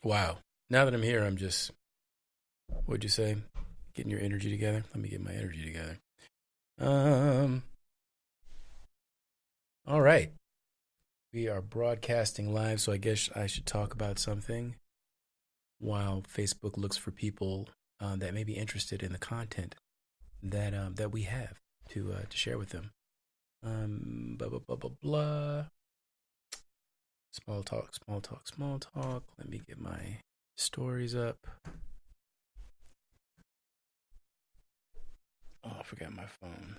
Wow. Now that I'm here, I'm just, what'd you say? Getting your energy together? Let me get my energy together. All right. We are broadcasting live, so I guess I should talk about something while Facebook looks for people that may be interested in the content that we have to share with them. Blah, blah, blah, blah, blah. Small talk. Let me get my stories up. Oh, I forgot my phone.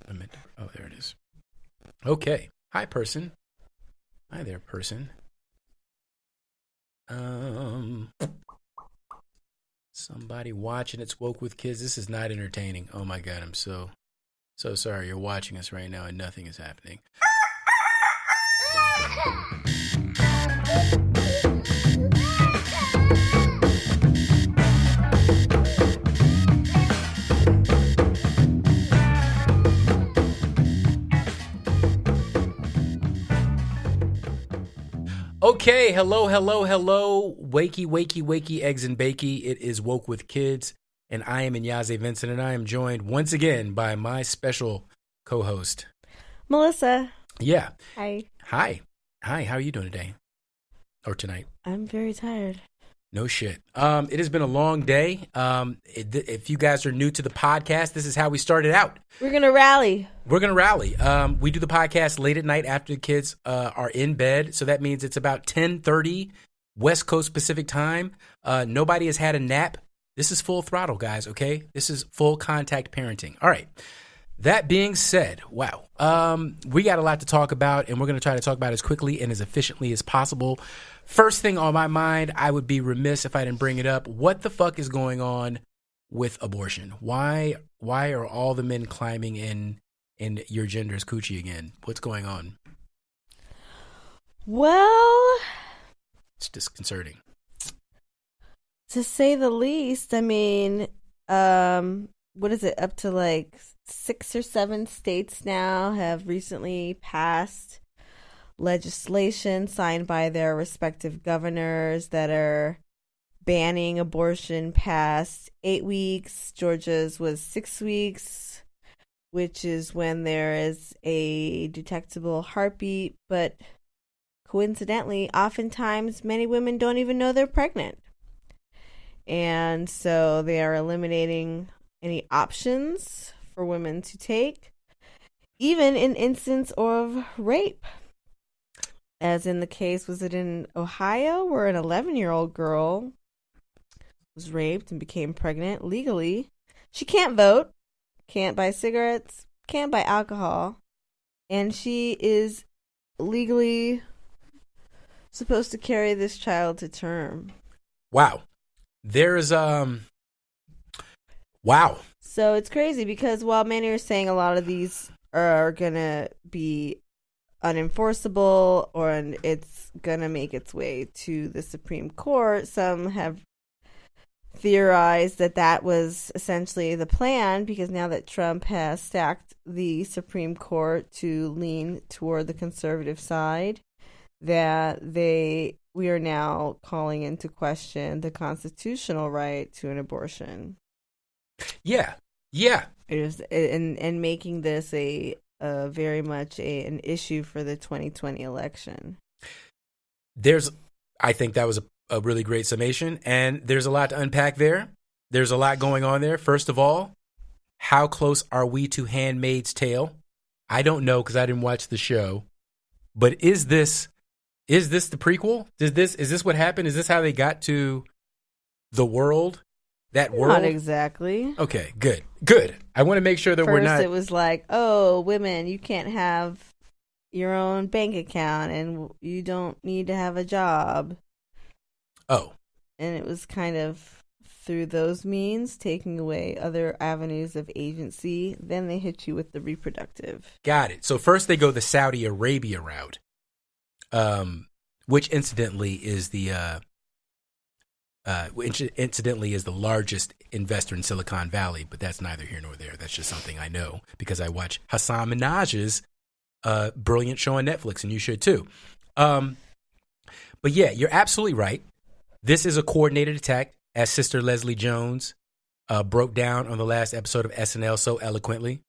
Oh, there it is. Okay. Hi, person. Hi there, person. Somebody watching It's Woke with Kids. This is not entertaining. Oh my God, I'm so sorry. You're watching us right now and nothing is happening. Okay, hello. Wakey, eggs and bakey. It is Woke with Kids, and I am Inyaze Vincent, and I am joined once again by my special co-host, Melissa. Yeah. Hi. How are you doing today? Or tonight? I'm very tired. No shit. It has been a long day. If you guys are new to the podcast, this is how we started out. We're going to rally. We do the podcast late at night after the kids are in bed. So that means it's about 10:30 West Coast Pacific time. Nobody has had a nap. This is full throttle, guys, okay? This is full contact parenting. All right. That being said, wow, we got a lot to talk about, and we're going to try to talk about it as quickly and as efficiently as possible. First thing on my mind, I would be remiss if I didn't bring it up. What the fuck is going on with abortion? Why are all the men climbing in your gender's coochie again? What's going on? Well, It's disconcerting. to say the least, I mean, what is it? Up to like 6 or 7 states now have recently passed legislation signed by their respective governors that are banning abortion past 8 weeks. Georgia's was 6 weeks, which is when there is a detectable heartbeat. But coincidentally, oftentimes many women don't even know they're pregnant. And so they are eliminating any options for women to take, even in instance of rape. As in the case, was it in Ohio, where an 11-year-old girl was raped and became pregnant legally? She can't vote, can't buy cigarettes, can't buy alcohol, and she is legally supposed to carry this child to term. Wow. There's wow. So it's crazy because while many are saying a lot of these are going to be unenforceable or it's going to make its way to the Supreme Court, some have theorized that was essentially the plan, because now that Trump has stacked the Supreme Court to lean toward the conservative side, that we are now calling into question the constitutional right to an abortion. Yeah. And making this a very much an issue for the 2020 election. I think that was a really great summation, and there's a lot to unpack there. There's a lot going on there. First of all, how close are we to Handmaid's Tale? I don't know because I didn't watch the show, but is this the prequel? Is this what happened? Is this how they got to the world? That world? Not exactly. Okay, good. I want to make sure that we're not. First, it was like, oh, women, you can't have your own bank account and you don't need to have a job. Oh. And it was kind of through those means, taking away other avenues of agency. Then they hit you with the reproductive. Got it. So first they go the Saudi Arabia route, which incidentally is the largest investor in Silicon Valley, but that's neither here nor there. That's just something I know because I watch Hassan Minaj's brilliant show on Netflix, and you should too. But yeah, you're absolutely right. This is a coordinated attack, as Sister Leslie Jones broke down on the last episode of SNL so eloquently.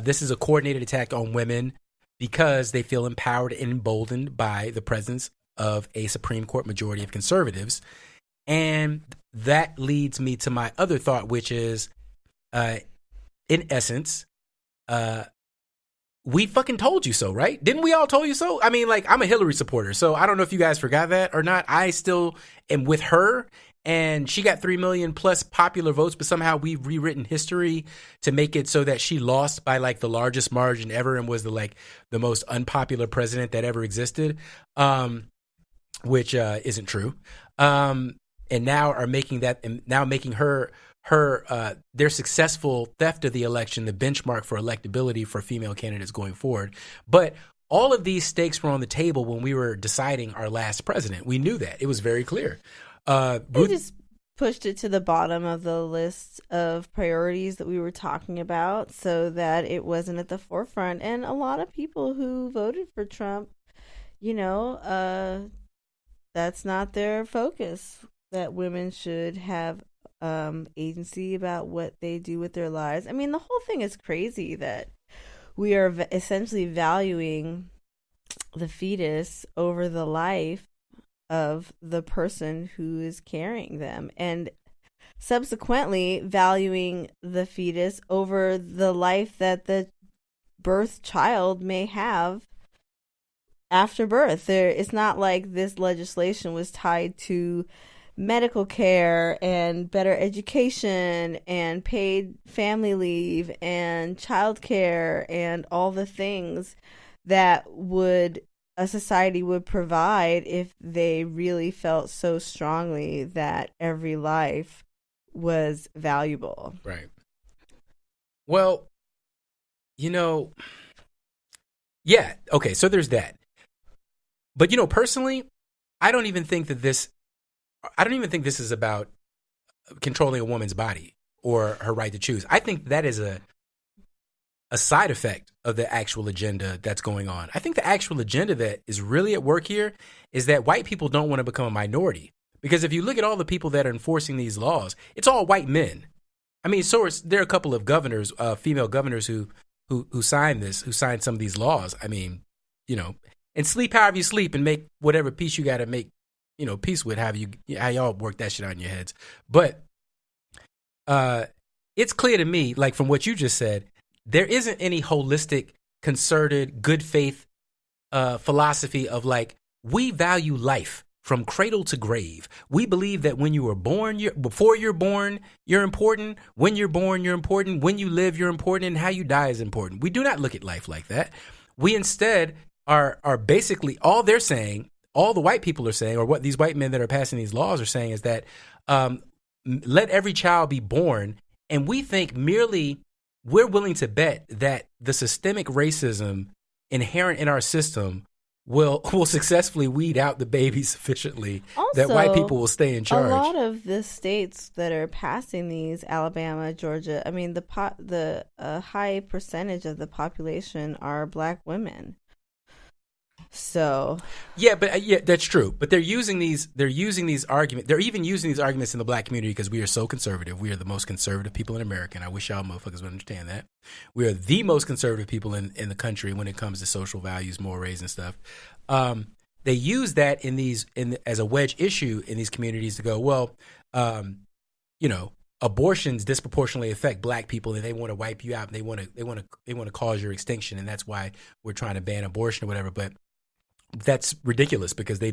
This is a coordinated attack on women because they feel empowered and emboldened by the presence of a Supreme Court majority of conservatives. And that leads me to my other thought, which is, in essence, we fucking told you so, right? Didn't we all told you so? I mean, like, I'm a Hillary supporter, so I don't know if you guys forgot that or not. I still am with her, and she got 3 million plus popular votes, but somehow we've rewritten history to make it so that she lost by like the largest margin ever and was the most unpopular president that ever existed, which isn't true. And now are making that, and now making her their successful theft of the election the benchmark for electability for female candidates going forward. But all of these stakes were on the table when we were deciding our last president. We knew that. It was very clear. They just pushed it to the bottom of the list of priorities that we were talking about so that it wasn't at the forefront. And a lot of people who voted for Trump, that's not their focus, that women should have agency about what they do with their lives. I mean, the whole thing is crazy that we are essentially valuing the fetus over the life of the person who is carrying them, and subsequently valuing the fetus over the life that the birth child may have after birth. It's not like this legislation was tied to medical care and better education and paid family leave and childcare and all the things that a society would provide if they really felt so strongly that every life was valuable. Right. Well, yeah, okay, so there's that. But personally, I don't even think this is about controlling a woman's body or her right to choose. I think that is a side effect of the actual agenda that's going on. I think the actual agenda that is really at work here is that white people don't want to become a minority. Because if you look at all the people that are enforcing these laws, it's all white men. I mean, there are a couple of governors, female governors who signed some of these laws. I mean, and sleep however you sleep and make whatever peace you got to make, peace with how y'all work that shit out in your heads. But it's clear to me, like from what you just said, there isn't any holistic, concerted, good faith philosophy of like, we value life from cradle to grave. We believe that when you were born, before you're born, you're important. When you're born, you're important. When you live, you're important. And how you die is important. We do not look at life like that. We instead are basically, all they're saying, all the white people are saying, or what these white men that are passing these laws are saying, is that let every child be born. And we think we're willing to bet that the systemic racism inherent in our system will successfully weed out the babies sufficiently also, that white people will stay in charge. A lot of the states that are passing these, Alabama, Georgia, I mean, the high percentage of the population are black women. So yeah, that's true. But they're using these arguments. They're even using these arguments in the black community because we are so conservative. We are the most conservative people in America, and I wish y'all motherfuckers would understand that. We are the most conservative people in the country when it comes to social values, mores, and stuff. They use that as a wedge issue in these communities to go, well, abortions disproportionately affect black people, and they want to wipe you out, and they want to cause your extinction, and that's why we're trying to ban abortion or whatever. But that's ridiculous because they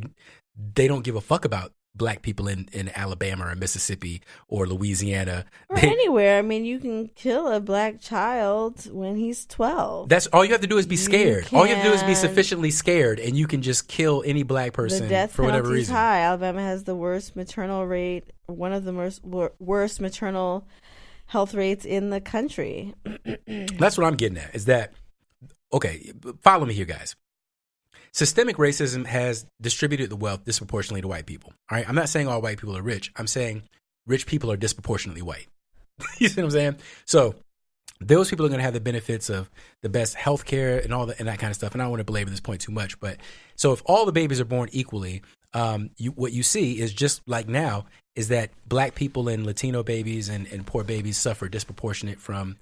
don't give a fuck about black people in Alabama or Mississippi or Louisiana or anywhere. I mean, you can kill a black child when he's 12. That's all you have to do is be scared. All you have to do is be sufficiently scared, and you can just kill any black person for whatever reason. High. Alabama has the worst maternal rate, one of the worst maternal health rates in the country. That's what I'm getting at. Is that okay? Follow me here, guys. Systemic racism has distributed the wealth disproportionately to white people. All right, I'm not saying all white people are rich. I'm saying rich people are disproportionately white. You see what I'm saying? So those people are going to have the benefits of the best health care and all and that kind of stuff. And I don't want to belabor this point too much, but so if all the babies are born equally, what you see is just like now is that black people and Latino babies and poor babies suffer disproportionate from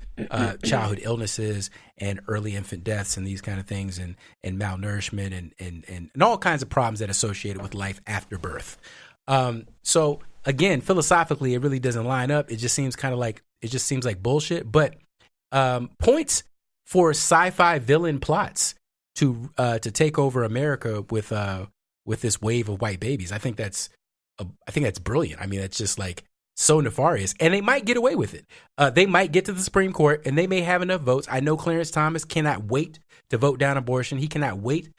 childhood illnesses and early infant deaths and these kind of things and malnourishment and all kinds of problems that are associated with life after birth. So again, philosophically, it really doesn't line up. It just seems like bullshit. But points for sci-fi villain plots to take over America with this wave of white babies. I think that's brilliant. I mean, it's just like so nefarious, and they might get away with it. They might get to the Supreme Court, and they may have enough votes. I know Clarence Thomas cannot wait to vote down abortion. He cannot wait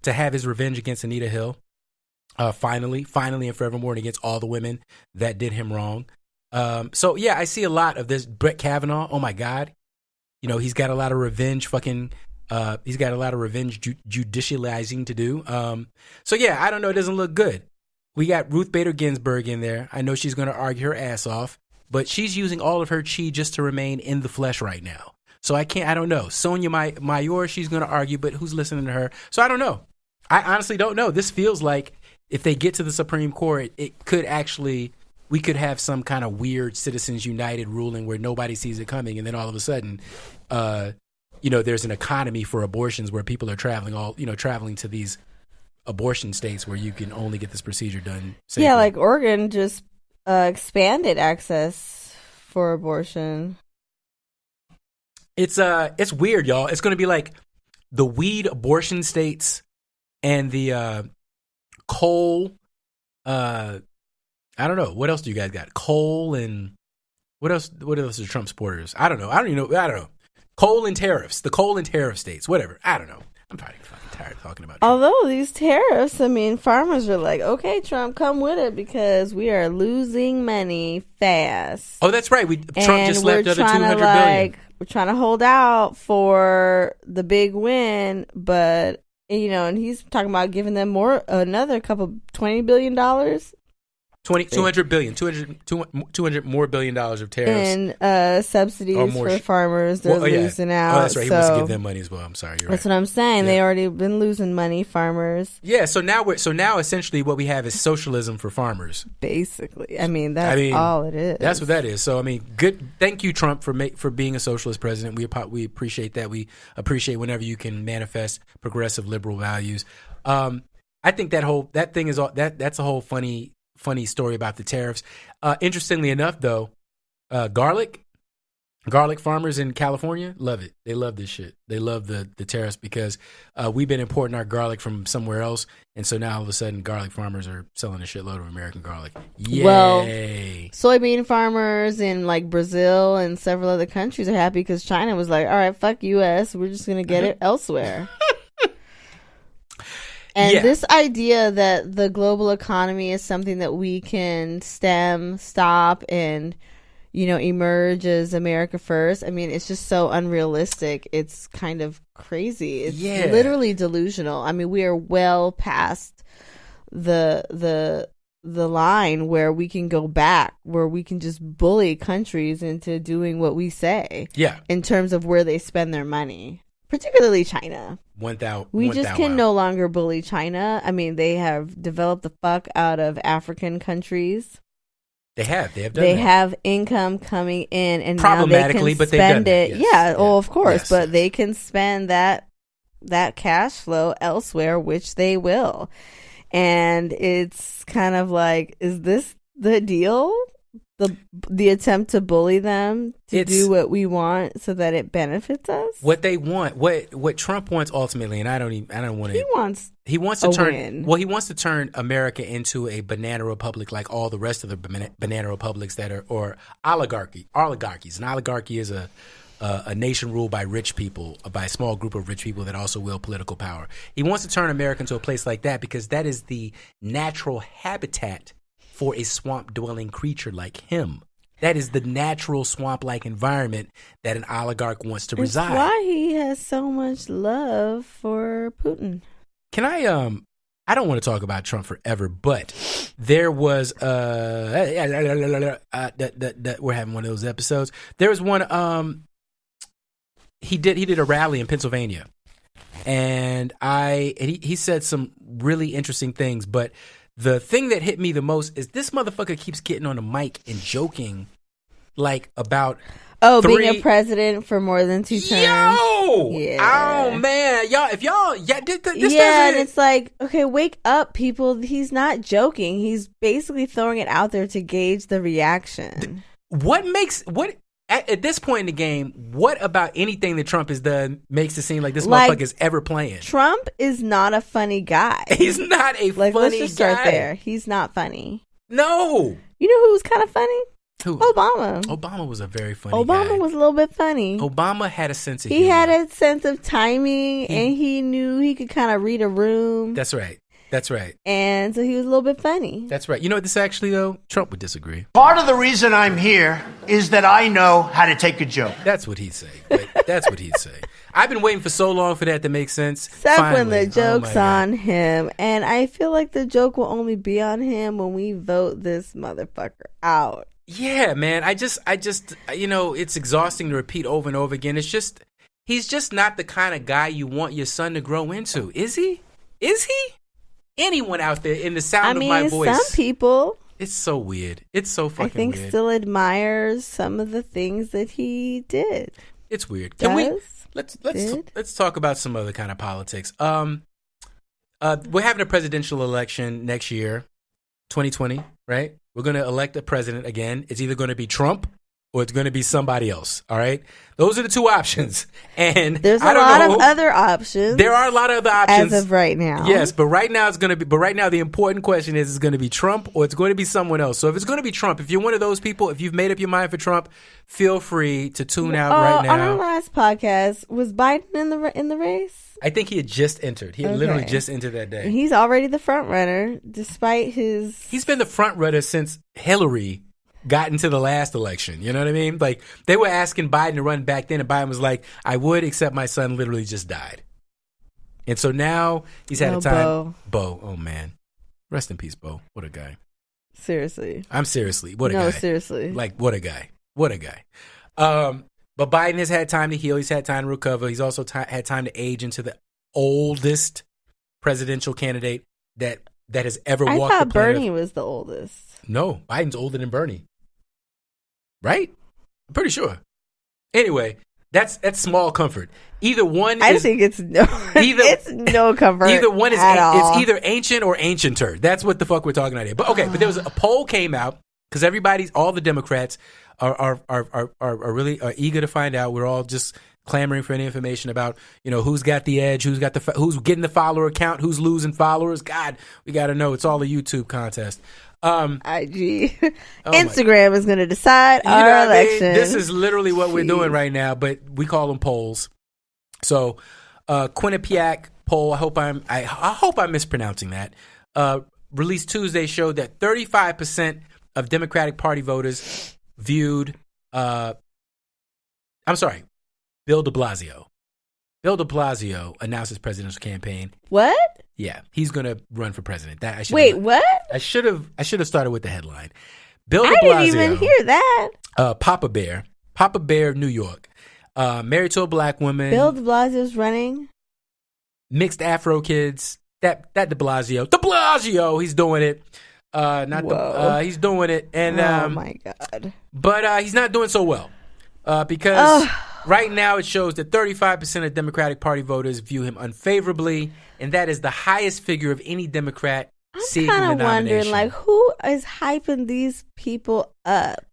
to have his revenge against Anita Hill. Finally and forevermore, and against all the women that did him wrong. So yeah, I see a lot of this. Brett Kavanaugh. Oh my God, he's got a lot of revenge. He's got a lot of revenge judicializing to do. So yeah, I don't know. It doesn't look good. We got Ruth Bader Ginsburg in there. I know she's going to argue her ass off, but she's using all of her chi just to remain in the flesh right now. So I don't know. Sonia Mayor, she's going to argue, but who's listening to her? So I don't know. I honestly don't know. This feels like if they get to the Supreme Court, we could have some kind of weird Citizens United ruling where nobody sees it coming. And then all of a sudden, there's an economy for abortions where people are traveling to these abortion states where you can only get this procedure done safely. Yeah, like Oregon just expanded access for abortion. It's weird, y'all. It's going to be like the weed abortion states and the coal. I don't know. What else do you guys got? Coal and what else? What else are Trump supporters? I don't know. I don't know. Coal and tariffs. The coal and tariff states. Whatever. I don't know. I'm probably fucking tired of talking about Trump. Although these tariffs, I mean, farmers are like, okay, Trump, come with it because we are losing money fast. Oh, that's right. Trump just left another $200 billion. We're trying to hold out for the big win, but and he's talking about giving them another $20 billion. $200 billion, $200 more billion of tariffs and subsidies for farmers. They're losing out. Oh, that's right. He wants to give them money as well. I'm sorry. You're right. That's what I'm saying. Yeah. They already been losing money, farmers. Yeah. So now essentially what we have is socialism for farmers. Basically, I mean that's all it is. That's what that is. So I mean, good. Thank you, Trump, for being a socialist president. We appreciate that. We appreciate whenever you can manifest progressive liberal values. I think that thing is that's a whole funny story about the tariffs. Interestingly enough, though, garlic farmers in California love it. They love this shit. They love the tariffs because we've been importing our garlic from somewhere else, and so now all of a sudden, garlic farmers are selling a shitload of American garlic. Yay! Well, soybean farmers in like Brazil and several other countries are happy because China was like, "All right, fuck U.S. We're just gonna get it elsewhere." And this idea that the global economy is something that we can stop, and, emerge as America first. I mean, it's just so unrealistic. It's kind of crazy. It's literally delusional. I mean, we are well past the line where we can go back, where we can just bully countries into doing what we say. Yeah. In terms of where they spend their money. Particularly China. We just can no longer bully China. I mean, they have developed the fuck out of African countries. They have done They that. have income coming in, and now they can but spend they've it. done that. Yes. Of course, but they can spend that cash flow elsewhere, which they will. And it's kind of like, is this the deal? The attempt to bully them to do what we want so that it benefits us. What they want, what Trump wants ultimately, and I don't want to. He wants to turn. Win. Well, he wants to turn America into a banana republic like all the rest of the banana republics that are, or oligarchies. An oligarchy is a nation ruled by rich people, by a small group of rich people that also wield political power. He wants to turn America into a place like that because that is the natural habitat for a swamp-dwelling creature like him. That is the natural swamp-like environment that an oligarch wants to reside. That's why he has so much love for Putin. Can I don't want to talk about Trump forever, but there was we're having one of those episodes. There was one he did a rally in Pennsylvania, and he said some really interesting things, but The thing that hit me the most is this motherfucker keeps getting on the mic and joking like about being a president for more than 2 terms. Yo! Yeah. Oh man, y'all! If y'all, this and it's like, okay, wake up, people. He's not joking. He's basically throwing it out there to gauge the reaction. At this point in the game, what about anything that Trump has done makes it seem like this motherfucker is ever playing? Trump is not a funny guy. He's not a funny guy. Let's just start there. He's not funny. No. You know who was kind of funny? Who? Obama. Obama was a very funny guy. Obama was a little bit funny. Obama had a sense of humor. He had a sense of timing, and he knew he could kind of read a room. That's right. And so he was a little bit funny. That's right. You know what this actually, though? Trump would disagree. Part of the reason I'm here is that I know how to take a joke. That's what he'd say. That's what he'd say. I've been waiting for so long for that to make sense. Except when the joke's on him. And I feel like the joke will only be on him when we vote this motherfucker out. Yeah, man. I just, it's exhausting to repeat over and over again. He's just not the kind of guy you want your son to grow into. Is he? Anyone out there in the sound of my voice? Some people. It's so weird. It's so fucking weird. I think still admires some of the things that he did. It's weird. Let's talk about some other kind of politics. We're having a presidential election next year, 2020, right? We're going to elect a president again. It's either going to be Trump or it's going to be somebody else. All right, those are the two options. And there's a lot of other options. There are a lot of other options as of right now. Yes, but right now the important question is going to be Trump or it's going to be someone else. So if it's going to be Trump, if you're one of those people, if you've made up your mind for Trump, feel free to tune out right now. On our last podcast, was Biden in the race? I think he had just entered. He had literally just entered that day. And he's already the front runner, despite his. He's been the front runner since Hillary got into the last election. You know what I mean? Like, they were asking Biden to run back then, and Biden was like, I would, except my son literally just died. And so now he's had a time. Bo. Oh, man. Rest in peace, Bo. What a guy. Seriously. I'm seriously. What a guy. No, seriously. Like, what a guy. What a guy. But Biden has had time to heal. He's had time to recover. He's also had time to age into the oldest presidential candidate that has ever walked the planet. I thought Bernie was the oldest. No, Biden's older than Bernie. Right? I'm pretty sure. Anyway, that's small comfort. Either one I think it's no comfort. Either one is all. It's either ancient or ancienter. That's what the fuck we're talking about here. But okay, but there was a poll came out because all the Democrats are really eager to find out. We're all just clamoring for any information about, who's got the edge, who's getting the follower count, who's losing followers. God, we got to know. It's all a YouTube contest. IG. Instagram is going to decide our election. I mean? This is literally what we're doing right now, but we call them polls. So, Quinnipiac poll. I hope I'm mispronouncing that. Released Tuesday showed that 35% of Democratic Party voters viewed. Bill de Blasio. Bill de Blasio announced his presidential campaign. What? Yeah, he's going to run for president. Wait, what? I should have started with the headline. Bill de Blasio. I didn't even hear that. Papa Bear, New York. Married to a black woman. Bill de Blasio's running. Mixed Afro kids. That de Blasio, he's doing it. He's doing it, and oh my God! But he's not doing so well because right now it shows that 35% of Democratic Party voters view him unfavorably, and that is the highest figure of any Democrat. I'm kind of wondering, like, who is hyping these people up?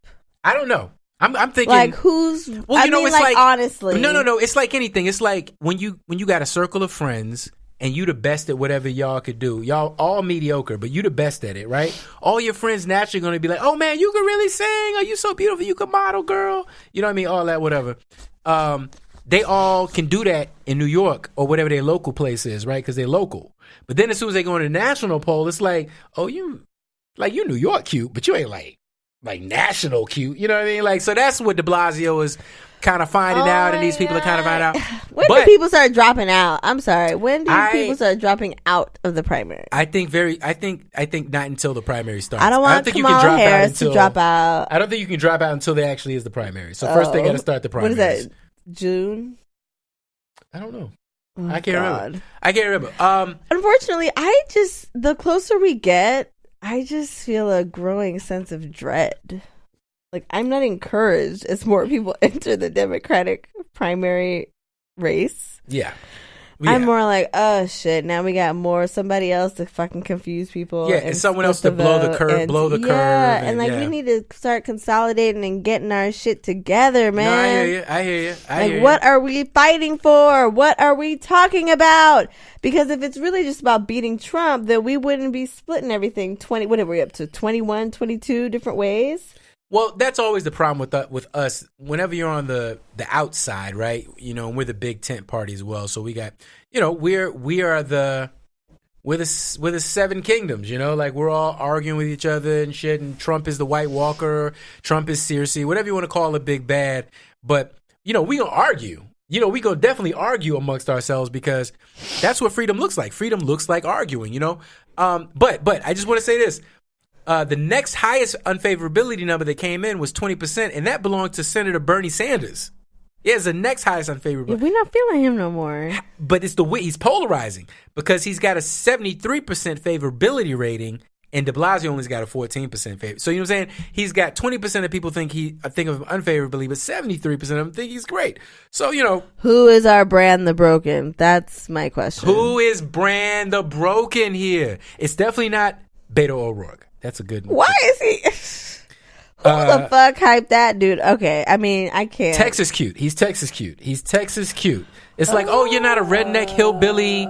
I don't know. I'm thinking, like, who's? Well, it's like honestly, no. It's like anything. It's like when you got a circle of friends. And you the best at whatever y'all could do. Y'all all mediocre, but you the best at it, right? All your friends naturally going to be like, oh, man, you can really sing. Oh, you so beautiful. You can model, girl. You know what I mean? All that, whatever. They all can do that in New York or whatever their local place is, right? Because they're local. But then as soon as they go into the national poll, it's like, oh, you New York cute, but you ain't like national cute. You know what I mean? Like, so that's what de Blasio is kind of finding out, and these people are kind of finding out. When do people start dropping out? I'm sorry. When do people start dropping out of the primary? I think not until the primary starts. I don't want Kamala Harris to drop out. I don't think you can drop out until there actually is the primary. So first they got to start the primaries. What is that? June? I don't know. Oh, I can't remember. Unfortunately, the closer we get I just feel a growing sense of dread. Like, I'm not encouraged as more people enter the Democratic primary race. Yeah. I'm more like, oh shit, now we got somebody else to fucking confuse people. Yeah, and someone else to blow the curve. Yeah, and like we need to start consolidating and getting our shit together, man. No, I hear you. What are we fighting for? What are we talking about? Because if it's really just about beating Trump, then we wouldn't be splitting everything 20, what are we up to, 21, 22 different ways? Well, that's always the problem with us. Whenever you're on the outside, right? You know, and we're the big tent party as well. So we got, you know, we're the seven kingdoms. You know, like we're all arguing with each other and shit. And Trump is the White Walker. Trump is Cersei. Whatever you want to call it, big bad. But you know, we gonna argue. You know, we gonna definitely argue amongst ourselves because that's what freedom looks like. Freedom looks like arguing. You know, but I just want to say this. The next highest unfavorability number that came in was 20%, and that belonged to Senator Bernie Sanders. Yeah, it's the next highest unfavorability. Yeah, we're not feeling him no more. But it's the way he's polarizing because he's got a 73% favorability rating, and de Blasio only's got a 14% favor. So you know what I'm saying? He's got 20% of people think of him unfavorably, but 73% of them think he's great. So you know, who is our Brand the Broken? That's my question. Who is Brand the Broken here? It's definitely not Beto O'Rourke. That's a good one. Why is he? Who the fuck hyped that dude? Okay, I mean, I can't. Texas cute. He's Texas cute. It's like, oh, you're not a redneck hillbilly,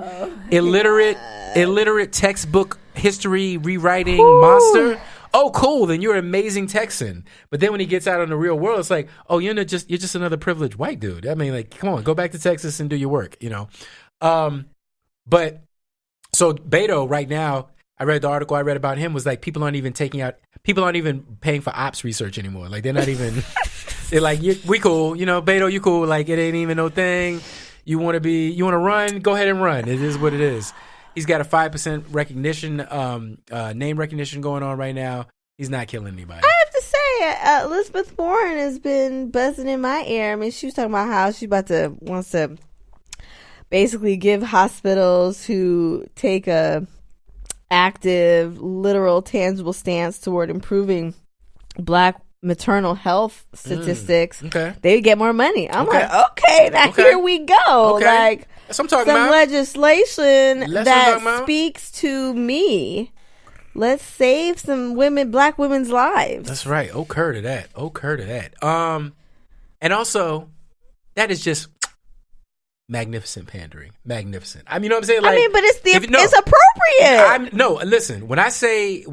illiterate textbook history rewriting monster. Oh, cool. Then you're an amazing Texan. But then when he gets out in the real world, it's like, oh, you're just another privileged white dude. I mean, like, come on, go back to Texas and do your work. You know. But so Beto right now. I read the article I read about him was like people aren't even paying for ops research anymore. Like they're not even, they're like, we cool. You know, Beto, you cool. Like it ain't even no thing. You want to run, go ahead and run. It is what it is. He's got a 5% recognition, name recognition going on right now. He's not killing anybody. I have to say, Elizabeth Warren has been buzzing in my ear. I mean, she was talking about how she wants to basically give hospitals who take a active, literal, tangible stance toward improving Black maternal health statistics, they get more money. I'm like, okay, now here we go. Like, that's what I'm talking about. Legislation that speaks to me. Let's save some Black women's lives. That's right. Occur to that. And also, that is just magnificent pandering. Magnificent. I mean, you know what I'm saying? Like, I mean, but it's appropriate. Listen, when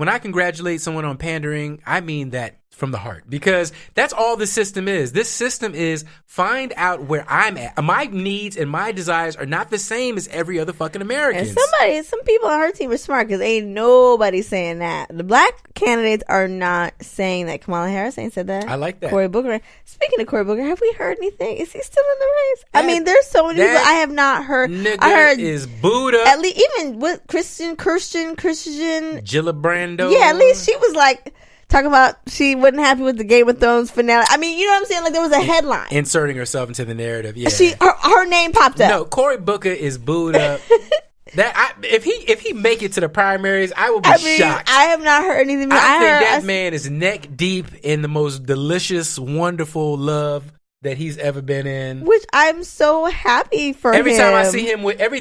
I congratulate someone on pandering, I mean that from the heart, because that's all the system is. This system is find out where I'm at. My needs and my desires are not the same as every other fucking American. And some people on her team are smart because ain't nobody saying that. The Black candidates are not saying that. Kamala Harris ain't said that. I like that. Cory Booker. Speaking of Cory Booker, have we heard anything? Is he still in the race? I mean, there's so many people I have not heard. I heard is Buddha. At least even with Christian Gillibrando. Yeah, at least she was like talking about she wasn't happy with the Game of Thrones finale. I mean, you know what I'm saying? Like there was a headline inserting herself into the narrative. Yeah, her name popped up. No, Cory Booker is Buddha. If he make it to the primaries, I will be shocked. I have not heard anything. I think that man is neck deep in the most delicious, wonderful love that he's ever been in. Which I'm so happy for him. Every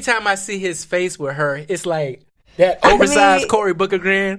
time I see his face with her, it's like that oversized Cory Booker grin.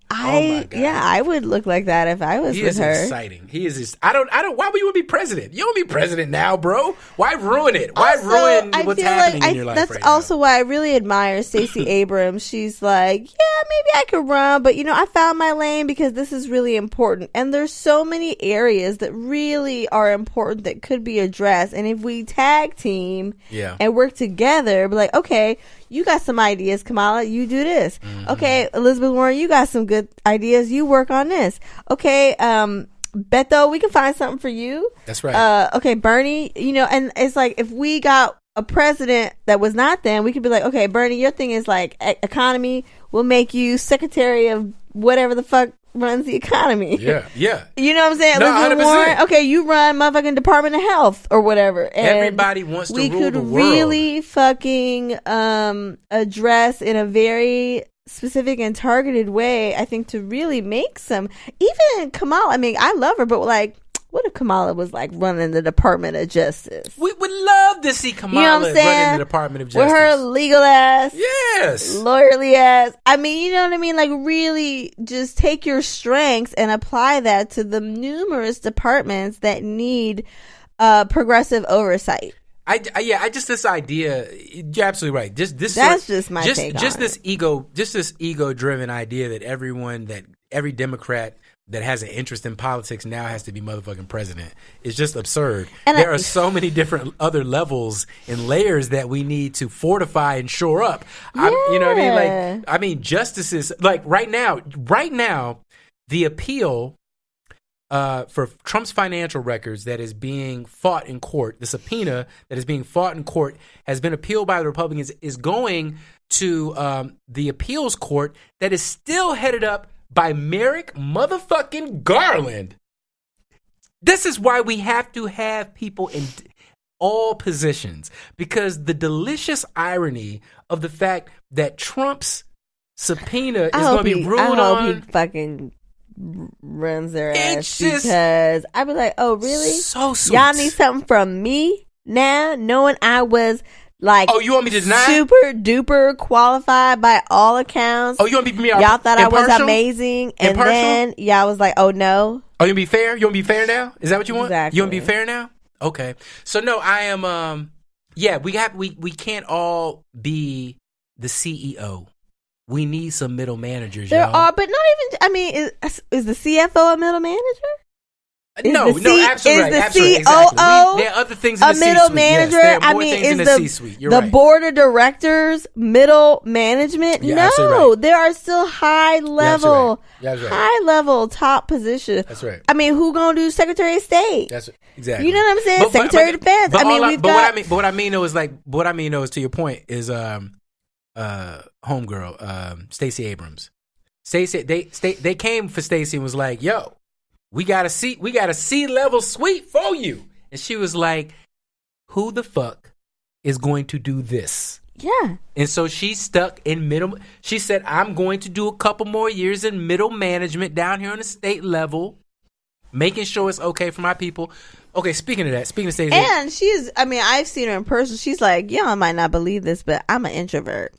I would look like that if I was with her. He is exciting. He is just, I don't, why would you want to be president? You don't be president now, bro. Why ruin it? Why ruin what's happening in your life right now? That's also why I really admire Stacey Abrams. She's like, yeah, maybe I could run, but I found my lane because this is really important. And there's so many areas that really are important that could be addressed. And if we tag team and work together, be like, okay, you got some ideas, Kamala, you do this. Mm-hmm. Okay, Elizabeth Warren, you got some good ideas, you work on this. Okay, Beto, we can find something for you. That's right. Okay, Bernie, and it's like if we got a president that was not them, we could be like, okay, Bernie, your thing is like economy, we'll make you secretary of whatever the fuck runs the economy. Yeah. You know what I'm saying? No, 100%. Warren, okay, you run motherfucking Department of Health or whatever. And everybody wants to rule the world. We could really fucking address in a very specific and targeted way, I think, to really make some. Even Kamala, I mean, I love her, but like, what if Kamala was like running the Department of Justice? We would love to see Kamala running the Department of Justice. With her legal ass. Yes. Lawyerly ass. I mean, you know what I mean? Like, really just take your strengths and apply that to the numerous departments that need progressive oversight. This idea. You're absolutely right. Just my take on it. This ego-driven idea that every Democrat that has an interest in politics now has to be motherfucking president. It's just absurd. And there are so many different other levels and layers that we need to fortify and shore up. Yeah. You know what I mean? Justices, like right now, the appeal for Trump's financial records that is being fought in court, the subpoena that is being fought in court has been appealed by the Republicans, is going to the appeals court that is still headed up by Merrick motherfucking Garland. This is why we have to have people in all positions, because the delicious irony of the fact that Trump's subpoena is going to be ruled on. I hope he fucking runs their ass, because I'd be like, oh, really? So sweet. Y'all need something from me now, knowing I was like, oh, you want me to deny? Super duper qualified by all accounts. Oh, you want me to be y'all thought impartial? I was amazing, and then y'all was like, oh no. Oh, you want to be fair? You want to be fair now? Is that what you want? Exactly. You want to be fair now? Okay. So no, I am. We can't all be the CEO. We need some middle managers. There y'all. are, but not even. I mean, is the CFO a middle manager? No, absolutely. Is the COO exactly. there are other things in the middle C-suite. manager? Yes, I mean, is the the C-suite. You're the right. board of directors middle management? Yeah, no, right. there are still high level, high level top positions. That's right. I mean, who gonna do Secretary of State? That's exactly. You know what I'm saying? Secretary of Defense. What I mean though is to your point is homegirl Stacey Abrams. They came for Stacey and was like, yo, we got a C-level suite for you. And she was like, who the fuck is going to do this? Yeah. And so she stuck in middle. She said, I'm going to do a couple more years in middle management down here on the state level, making sure it's okay for my people. Okay, speaking of Stacey. And she's, I mean, I've seen her in person. She's like, y'all might not believe this, but I'm an introvert.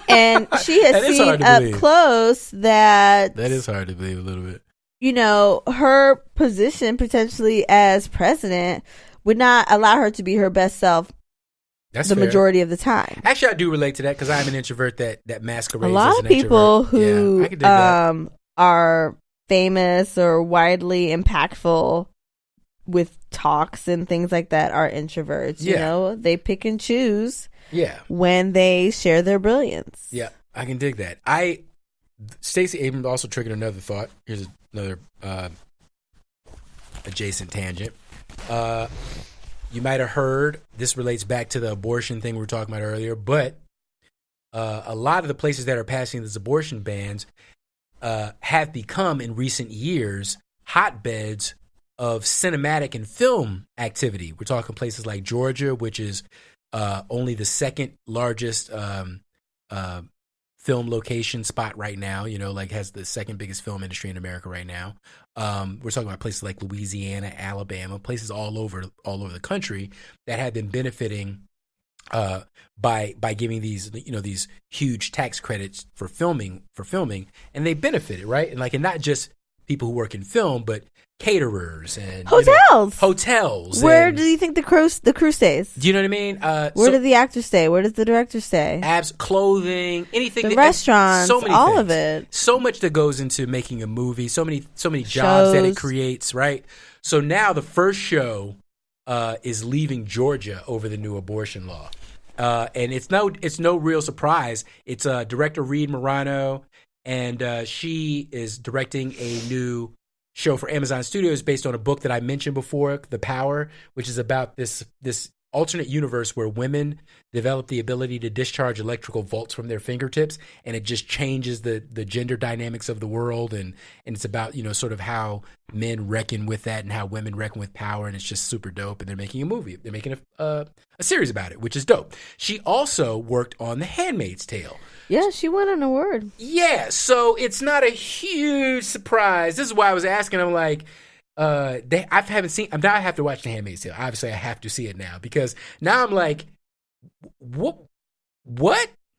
And she has seen up close that is hard to believe a little bit. You know, her position potentially as president would not allow her to be her best self. That's the fair. Majority of the time. Actually, I do relate to that because I'm an introvert that masquerades. A lot of of people introvert. who are famous or widely impactful with talks and things like that are introverts. You know, they pick and choose. Yeah. When they share their brilliance. Yeah, I can dig that. Stacey Abrams also triggered another thought. Here's another adjacent tangent. You might have heard, this relates back to the abortion thing we were talking about earlier, but a lot of the places that are passing these abortion bans have become, in recent years, hotbeds of cinematic and film activity. We're talking places like Georgia, which is only the second largest film location spot right now, has the second biggest film industry in America right now. We're talking about places like Louisiana, Alabama, places all over the country that have been benefiting by giving these huge tax credits for filming, and they benefited, right? And not just people who work in film, but caterers and hotels. Where do you think the crew stays? Do you know what I mean? Where do the actors stay? Where does the director stay? Clothing, anything. The restaurants, so many all things. of it. So much that goes into making a movie. So many jobs that it creates. Right. So now the first show is leaving Georgia over the new abortion law, and it's no real surprise. It's director Reed Morano, and she is directing a new show for Amazon Studios based on a book that I mentioned before, The Power, which is about this alternate universe where women develop the ability to discharge electrical volts from their fingertips, and it just changes the gender dynamics of the world, and it's about, you know, sort of how men reckon with that and how women reckon with power, and it's just super dope. And they're making a movie. They're making a series about it, which is dope. She also worked on The Handmaid's Tale. Yeah, she won an award. Yeah, so it's not a huge surprise. This is why I was asking. I'm like, I haven't seen. Now I have to watch The Handmaid's Tale. Obviously, I have to see it now because now I'm like, what?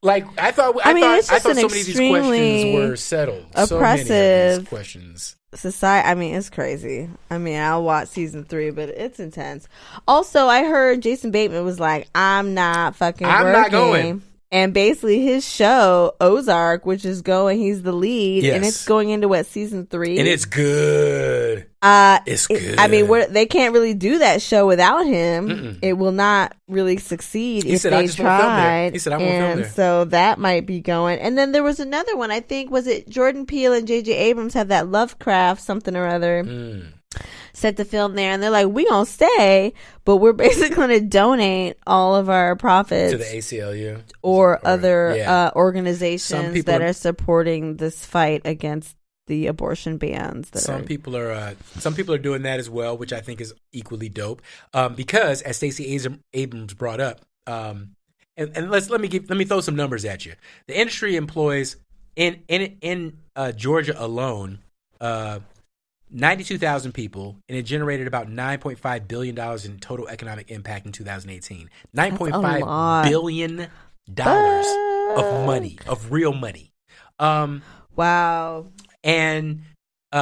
Like I thought so many of these questions were settled. Oppressive so many of these questions. Society. I mean, it's crazy. I mean, I'll watch season 3, but it's intense. Also, I heard Jason Bateman was like, "I'm not working. Not going." And basically his show, Ozark, which is going, he's the lead, and it's going into season 3. And it's good. It's good. I mean, they can't really do that show without him. Mm-mm. It will not really succeed if they tried. He said, I won't film there. So that might be going. And then there was another one, I think, was it Jordan Peele and J.J. Abrams had that Lovecraft something or other. Set to film there, and they're like, we gonna stay, but we're basically gonna donate all of our profits to the ACLU or other organizations that are supporting this fight against the abortion bans. Some people are doing that as well, which I think is equally dope. Because as Stacey Abrams brought up, and let me throw some numbers at you. The industry employs in Georgia alone 92,000 people, and it generated about $9.5 billion in total economic impact in 2018. $9.5 billion of money, of real money. Wow. And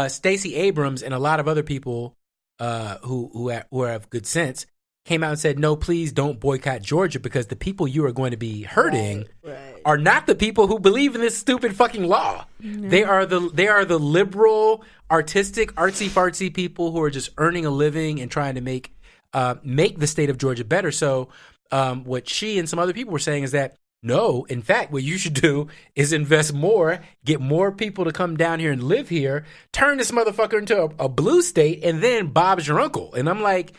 Stacey Abrams and a lot of other people who have good sense came out and said, no, please don't boycott Georgia, because the people you are going to be hurting are not the people who believe in this stupid fucking law. Mm-hmm. They are the liberal, artistic, artsy fartsy people who are just earning a living and trying to make the state of Georgia better. So what she and some other people were saying is that no, in fact, what you should do is invest more, get more people to come down here and live here, turn this motherfucker into a blue state, and then Bob's your uncle. And I'm like,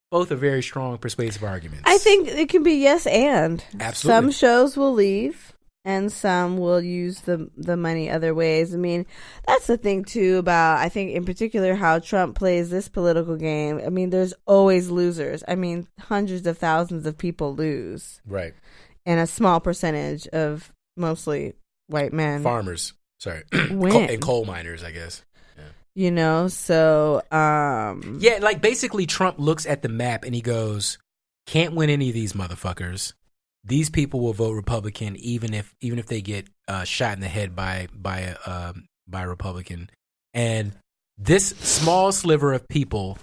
both are very strong, persuasive arguments. I think it can be yes and. Absolutely. Some shows will leave and some will use the money other ways. I mean, that's the thing, too, about, I think, in particular, how Trump plays this political game. I mean, there's always losers. I mean, hundreds of thousands of people lose. Right. And a small percentage of mostly white men. Farmers. Sorry. And coal miners, I guess. You know, so yeah, like basically Trump looks at the map and he goes, can't win any of these motherfuckers. These people will vote Republican even if they get shot in the head by a Republican. And this small sliver of people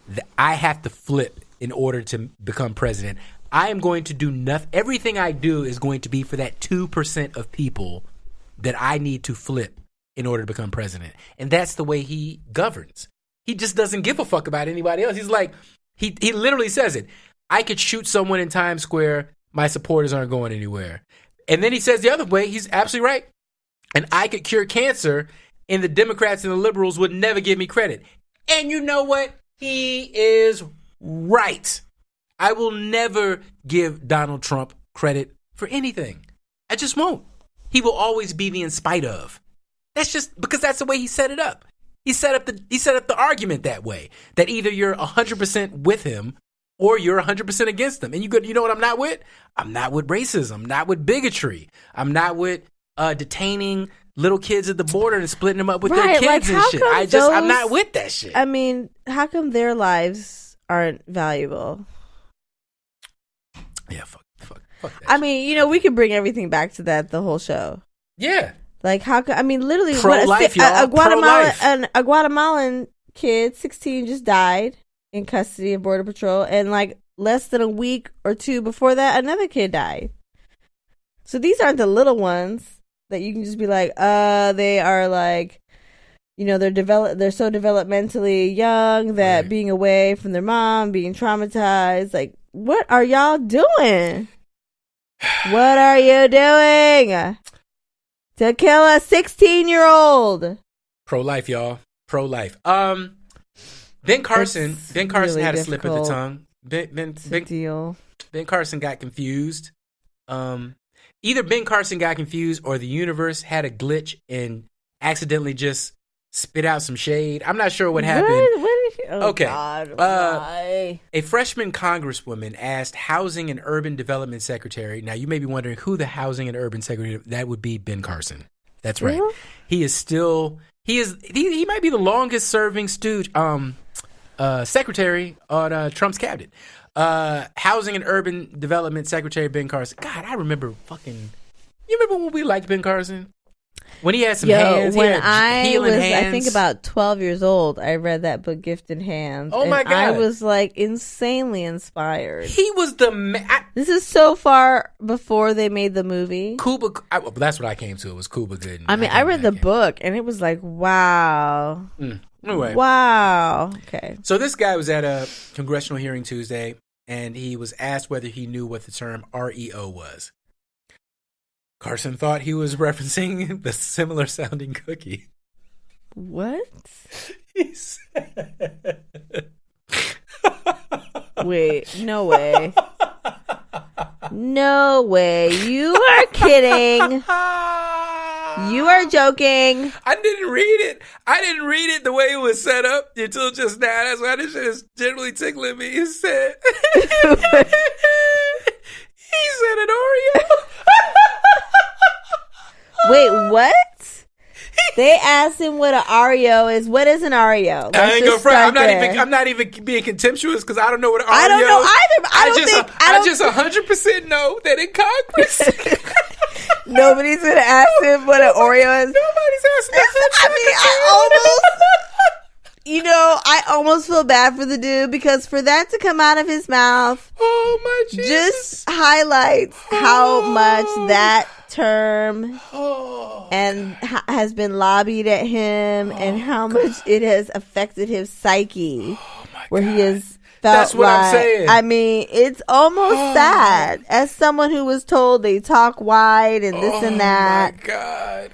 that I have to flip in order to become president, I am going to do nothing. Everything I do is going to be for that 2% of people that I need to flip in order to become president. And that's the way he governs. He just doesn't give a fuck about anybody else. He's like, he literally says it. I could shoot someone in Times Square. My supporters aren't going anywhere. And then he says the other way, he's absolutely right. And I could cure cancer, and the Democrats and the liberals would never give me credit. And you know what? He is right. I will never give Donald Trump credit for anything. I just won't. He will always be the in spite of. That's just because that's the way he set it up. He set up the argument that way, that either you're 100% with him or you're 100% against him. And you know what I'm not with? I'm not with racism. I'm not with bigotry. I'm not with detaining little kids at the border and splitting them up with their kids and shit. I'm not with that shit. I mean, how come their lives aren't valuable? Yeah, fuck that I mean, you know, we could bring everything back to that the whole show. Yeah. Like, how could, I mean, literally, pro-life, y'all. A Guatemalan kid, 16, just died in custody of Border Patrol. And, like, less than a week or two before that, another kid died. So these aren't the little ones that you can just be like, they are, like, you know, they're so developmentally young that being away from their mom, being traumatized, like, what are y'all doing? What are you doing to kill a 16-year-old? Pro-life, y'all. Pro-life. Ben Carson really had a slip at the tongue. deal. Ben Carson got confused. Either Ben Carson got confused or the universe had a glitch and accidentally just spit out some shade. I'm not sure what happened. Okay. God, why? A freshman congresswoman asked Housing and Urban Development Secretary. Now, you may be wondering who the Housing and Urban Secretary, that would be Ben Carson. That's right. He is still, he might be the longest serving secretary on Trump's cabinet. Housing and Urban Development Secretary Ben Carson. God, I remember you remember when we liked Ben Carson? When he had some hands, when I was, hands. I think about 12 years old, I read that book, Gifted Hands. Oh my God. I was like insanely inspired. He was the this is so far before they made the movie. That's what I came to. It was Cuba Gooding. I mean, I read the book and it was like, wow. Anyway. Wow. Okay. So this guy was at a congressional hearing Tuesday, and he was asked whether he knew what the term REO was. Carson thought he was referencing the similar sounding cookie. What? He said... Wait, no way. No way. You are kidding. You are joking. I didn't read it the way it was set up until just now. That's why this shit is generally tickling me. He said... he said an Oreo. Wait, what? They asked him what an Oreo is. What is an Oreo? I ain't gonna front. I'm not even being contemptuous because I don't know what an Oreo is. I don't know either. But I just 100% know that in Congress, nobody's gonna ask him what an Oreo is. Nobody's asking. I almost feel bad for the dude because for that to come out of his mouth, oh my Jesus, just highlights how much that term has been lobbied at him and how much it has affected his psyche, where he has felt That's what I'm saying. I mean, it's almost sad as someone who was told they talk wide and this and that. Oh my God.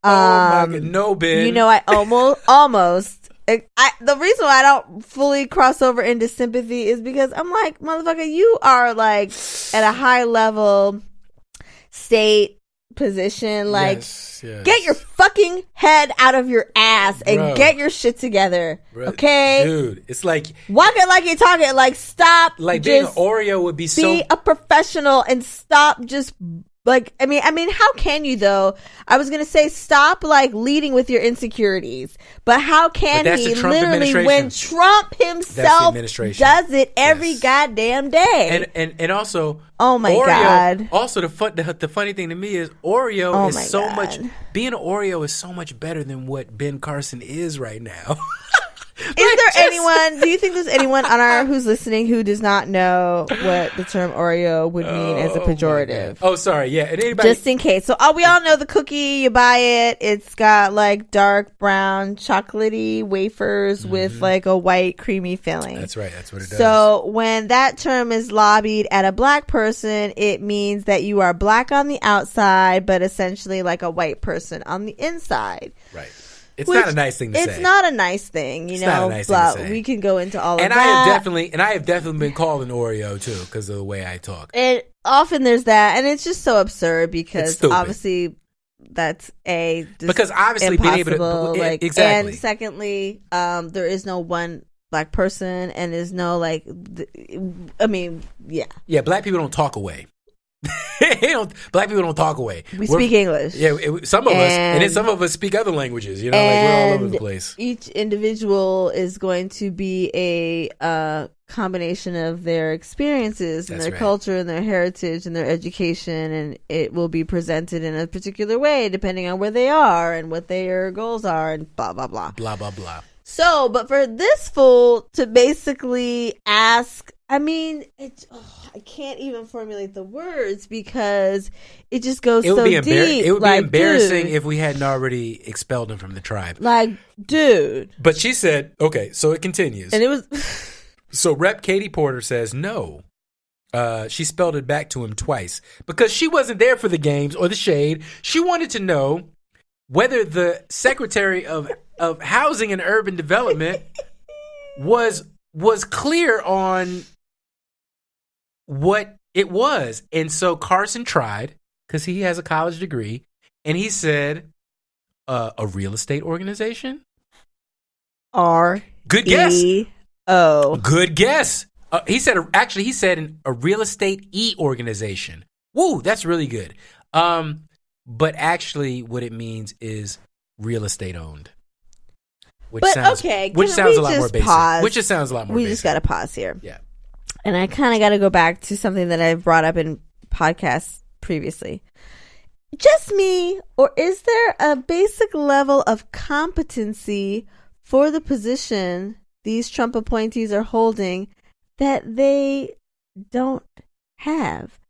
Oh my God. No, Ben. I almost. The reason why I don't fully cross over into sympathy is because I'm like, motherfucker, you are like at a high level state position. Like, yes. Get your fucking head out of your ass and get your shit together. Okay? Dude, it's like walk it like you're talking. Like, stop. Like being an Oreo would be so. Be a professional and stop just. Like, I mean, how can you though? I was gonna say stop like leading with your insecurities, but how can he literally when Trump himself does it every goddamn day? And also, oh my Oreo, God! Also, the funny thing to me is Oreo is so much. Being an Oreo is so much better than what Ben Carson is right now. Do you think there's anyone on who's listening who does not know what the term Oreo would mean as a pejorative? Oh, sorry. Yeah. And anybody... Just in case. So, we all know the cookie. You buy it. It's got like dark brown chocolatey wafers with like a white creamy filling. That's right. That's what it does. So when that term is lobbied at a black person, it means that you are black on the outside, but essentially like a white person on the inside. Right. It's not a nice thing to say. It's not a nice thing, it's not a nice thing to say. We can go into all of that. I have definitely been called an Oreo too because of the way I talk. And often there's that, and it's just so absurd because obviously that's because obviously impossible, being able to exactly. And secondly, there is no one black person, and there's no black people don't talk away. Black people don't talk away. We speak English. Yeah, some of us, and then some of us speak other languages. Like we're all over the place. Each individual is going to be a combination of their experiences and their culture and their heritage and their education, and it will be presented in a particular way depending on where they are and what their goals are and blah blah blah blah blah blah. So, but for this fool to basically ask, I mean, I can't even formulate the words because it just goes so deep. It would be embarrassing if we hadn't already expelled him from the tribe. Like, dude. But she said, okay, so it continues. And it was... So Rep. Katie Porter says no. She spelled it back to him twice because she wasn't there for the games or the shade. She wanted to know whether the Secretary of Housing and Urban Development was clear on what it was. And so Carson tried, because he has a college degree, and he said, a real estate organization? Good guess. Good guess. He said a real estate organization. Woo, that's really good. But actually what it means is real estate owned. Which sounds a lot more basic. We just got to pause here. Yeah. And I kind of got to go back to something that I've brought up in podcasts previously. Just me, or is there a basic level of competency for the position these Trump appointees are holding that they don't have?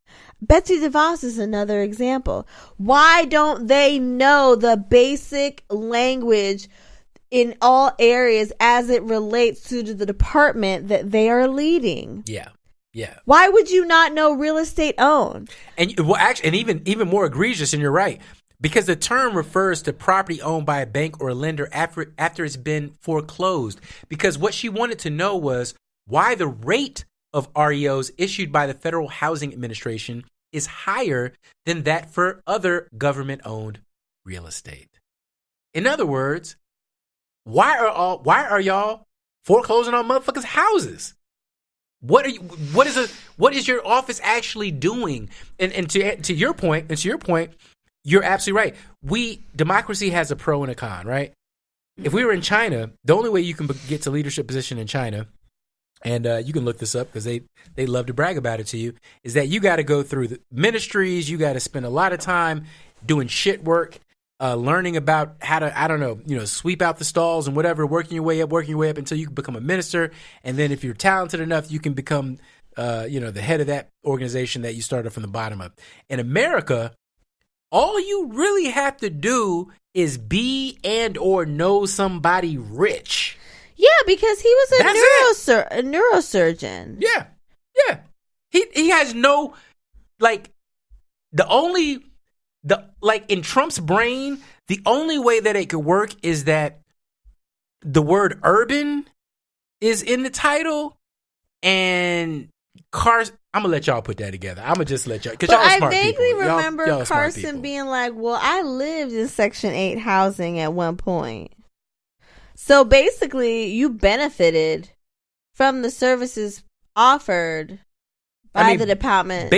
Betsy DeVos is another example. Why don't they know the basic language in all areas as it relates to the department that they are leading? Yeah. Yeah. Why would you not know real estate owned? And even more egregious, and you're right, because the term refers to property owned by a bank or a lender after it's been foreclosed. Because what she wanted to know was why the rate of REOs issued by the Federal Housing Administration is higher than that for other government-owned real estate. In other words, why are y'all foreclosing on motherfuckers' houses? What is your office actually doing? And to your point, you're absolutely right. Democracy has a pro and a con, right? If we were in China, the only way you can get to leadership position in China, and you can look this up because they love to brag about it to you, is that you got to go through the ministries, you got to spend a lot of time doing shit work, learning about how to, sweep out the stalls and whatever, working your way up until you can become a minister. And then if you're talented enough, you can become, the head of that organization that you started from the bottom up. In America, all you really have to do is be and or know somebody rich. Yeah, because he was a neurosurgeon. Yeah. Yeah. He has no, in Trump's brain, the only way that it could work is that the word urban is in the title, and Carson. I'm gonna let y'all put that together. I'm gonna just let y'all, because y'all are smart people. I vaguely remember Carson being like, "Well, I lived in Section 8 housing at one point." So basically, you benefited from the services offered by the Department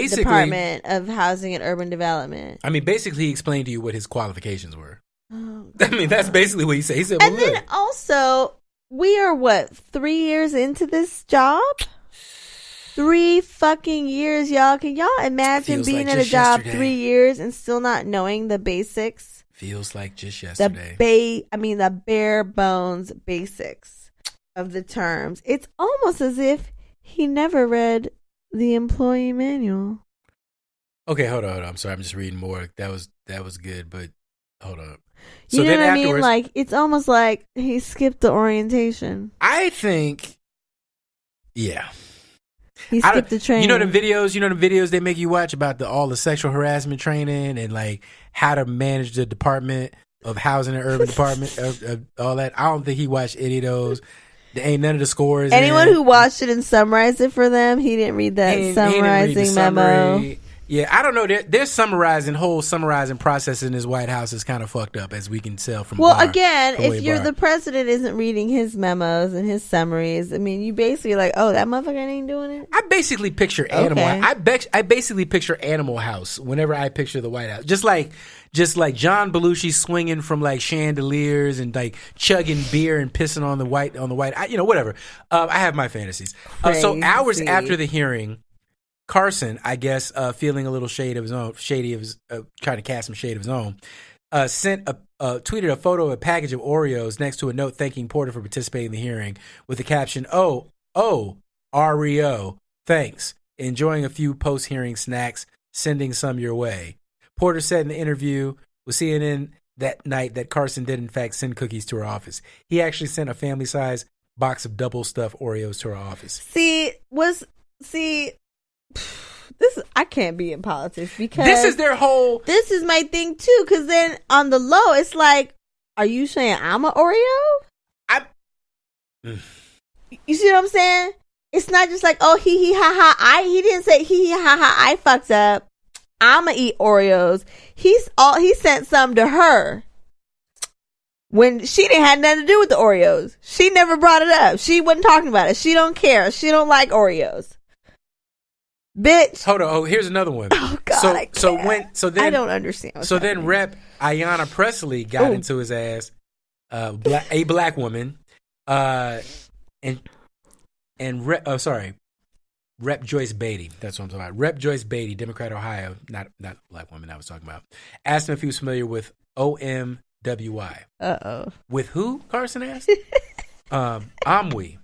of Housing and Urban Development. I mean, basically, he explained to you what his qualifications were. Oh, I mean, that's basically what he said. He said, well, and then also, we are 3 years into this job? 3 fucking years, y'all. Can y'all imagine being at a job 3 years and still not knowing the basics? Feels like just yesterday. The bare bones basics of the terms. It's almost as if he never read the employee manual. Okay, hold on. I'm sorry. I'm just reading more. That was good, but hold on. So you know what I mean? Like, it's almost like he skipped the orientation. I think, yeah. He skipped the training. You know the videos they make you watch about all the sexual harassment training and like how to manage the Department of Housing and Urban Department, all that. I don't think he watched any of those. There ain't none of the scores. Anyone who watched it and summarized it for them, he didn't read that summarizing memo. Yeah, I don't know. Their summarizing process in this White House is kind of fucked up, as we can tell from. Well, again, if the president isn't reading his memos and his summaries, I mean, you basically like, oh, that motherfucker ain't doing it. I basically picture Animal. I basically picture Animal House whenever I picture the White House, just like John Belushi swinging from like chandeliers and like chugging beer and pissing on the white. Whatever. I have my fantasies. So hours after the hearing, Carson, I guess, feeling a little trying to cast some shade of his own, tweeted a photo of a package of Oreos next to a note thanking Porter for participating in the hearing with the caption, "Oh, REO, thanks. Enjoying a few post-hearing snacks, sending some your way." Porter said in the interview with CNN that night that Carson did in fact send cookies to her office. He actually sent a family-size box of double stuffed Oreos to her office. I can't be in politics because this is my thing too, because then on the low it's like, are you saying I'm an Oreo? You see what I'm saying? It's not just like, oh, hee hee ha ha. He didn't say hee hee ha ha. I fucked up. I'ma eat Oreos. He sent some to her when she didn't have nothing to do with the Oreos. She never brought it up. She wasn't talking about it. She don't care. She don't like Oreos. Bitch. Hold on. Oh, here's another one. Oh God. I don't understand. So then Rep Ayanna Presley got into his ass. A black woman. Rep Joyce Beatty. That's what I'm talking about. Rep Joyce Beatty, Democrat, Ohio. Not black woman I was talking about. Asked him if he was familiar with OMWI. With who? Carson asked. Amway.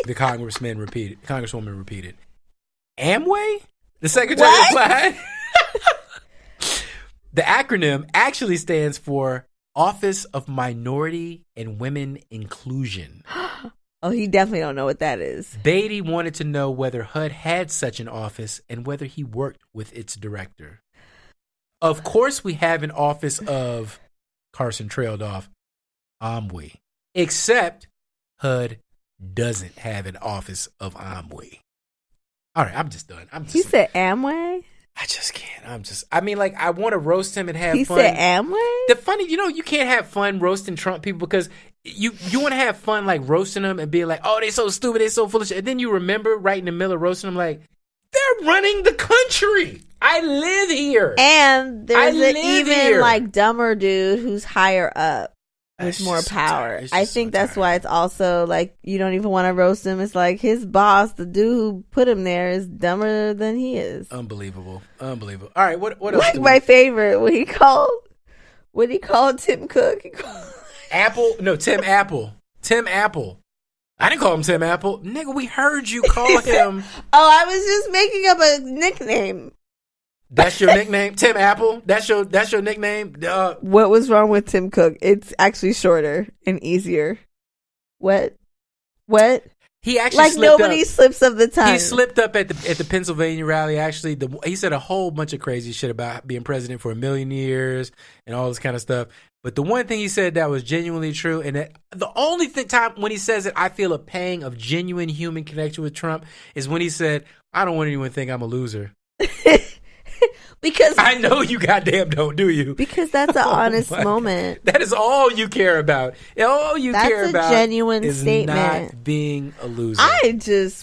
The congresswoman repeated. Amway? The secretary replied. The acronym actually stands for Office of Minority and Women Inclusion. Oh, he definitely don't know what that is. Beatty wanted to know whether HUD had such an office and whether he worked with its director. Of course we have an office of, Carson trailed off, Amway. Except HUD doesn't have an office of Amway. All right, I'm just done. He said Amway? I just can't. I want to roast him and have fun. He said Amway? The funny, you can't have fun roasting Trump people because you want to have fun like roasting them and being like, oh, they so stupid, they so foolish. And then you remember right in the middle of roasting them like, they're running the country. I live here. And there's an even like dumber dude who's higher up with more power. I think that's why it's also like you don't even want to roast him. It's like his boss, the dude who put him there, is dumber than he is. Unbelievable. All right, what else? Like my favorite when he called Tim Cook. Apple? No, Tim Apple. Tim Apple. I didn't call him Tim Apple. Nigga, we heard you call him. Oh, I was just making up a nickname. That's your nickname? Tim Apple? That's your nickname? What was wrong with Tim Cook? It's actually shorter and easier. What? He actually like nobody slips of the tongue. He slipped up at the Pennsylvania rally. Actually, he said a whole bunch of crazy shit about being president for 1,000,000 years and all this kind of stuff. But the one thing he said that was genuinely true, and that the only time when he says it, I feel a pang of genuine human connection with Trump is when he said, "I don't want anyone to think I'm a loser." Because I know you goddamn don't, do you? Because that's an honest moment. God. That is all you care about. All you care about that's a genuine is statement. Not being a loser.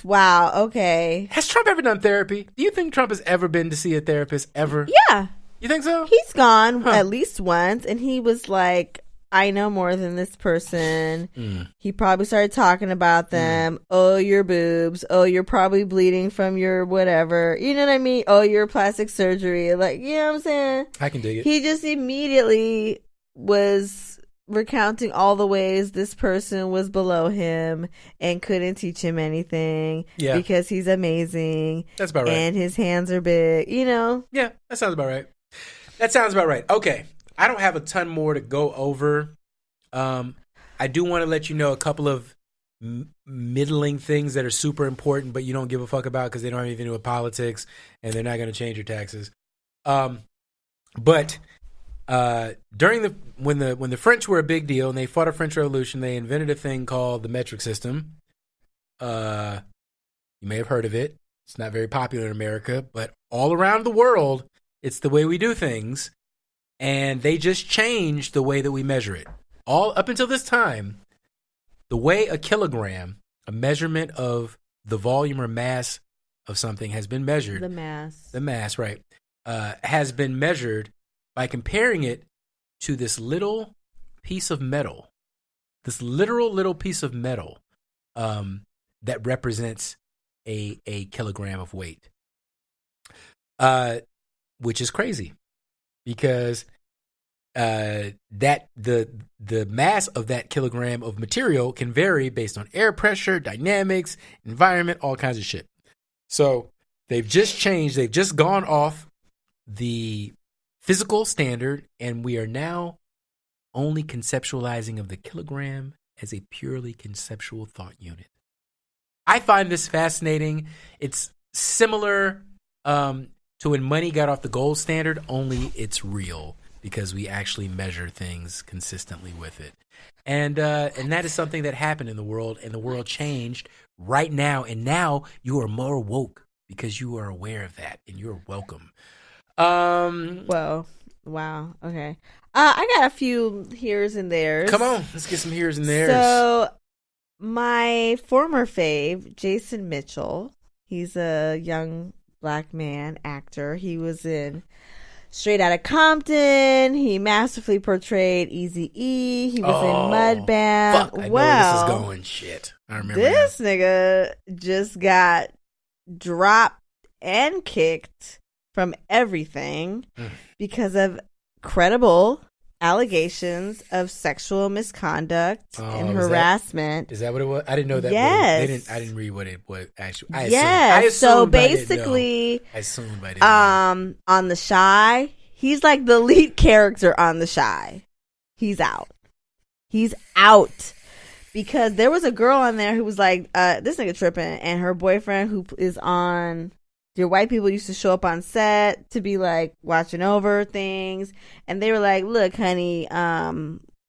Wow, okay. Has Trump ever done therapy? Do you think Trump has ever been to see a therapist ever? Yeah. You think so? He's gone at least once, and he was like, I know more than this person. He probably started talking about them. Oh, your boobs. Oh, you're probably bleeding from your whatever. You know what I mean? Oh, your plastic surgery. Like, you know what I'm saying? I can dig it. He just immediately was recounting all the ways this person was below him and couldn't teach him anything because he's amazing. That's about right. And his hands are big, you know? Yeah, that sounds about right. Okay. I don't have a ton more to go over. I do want to let you know a couple of middling things that are super important, but you don't give a fuck about because they don't have anything to do with politics and they're not going to change your taxes. But during when the French were a big deal and they fought a French Revolution, they invented a thing called the metric system. You may have heard of it. It's not very popular in America, but all around the world, it's the way we do things. And they just changed the way that we measure it. All up until this time, the way a kilogram, a measurement of the volume or mass of something has been measured. The mass, right, has been measured by comparing it to this little piece of metal, this literal little piece of metal that represents a kilogram of weight, which is crazy. Because that the mass of that kilogram of material can vary based on air pressure, dynamics, environment, all kinds of shit. So they've just gone off the physical standard, and we are now only conceptualizing of the kilogram as a purely conceptual thought unit. I find this fascinating. It's similar to when money got off the gold standard, only it's real. because we actually measure things consistently with it. And that is something that happened in the world, and the world changed right now. And now you are more woke because you are aware of that, and you're welcome. Well, wow. Okay. I got a few here's and there's. Come on, let's get some here's and there's. So, my former fave, Jason Mitchell, he's a young black man actor. He was in Straight Outta Compton. He masterfully portrayed Eazy-E. He was in Mudbound. Fuck, I know where this is going. Shit, I remember this nigga just got dropped and kicked from everything because of credible allegations of sexual misconduct and harassment. Is that what it was? I didn't know that. Yes. I didn't read what it was actually. I assumed, so basically, I assumed I didn't know. On The Chi, he's like the lead character on The Chi. He's out. Because there was a girl on there who was like, this nigga tripping, and her boyfriend who is on Dear White People used to show up on set to be like watching over things, and they were like, look, honey,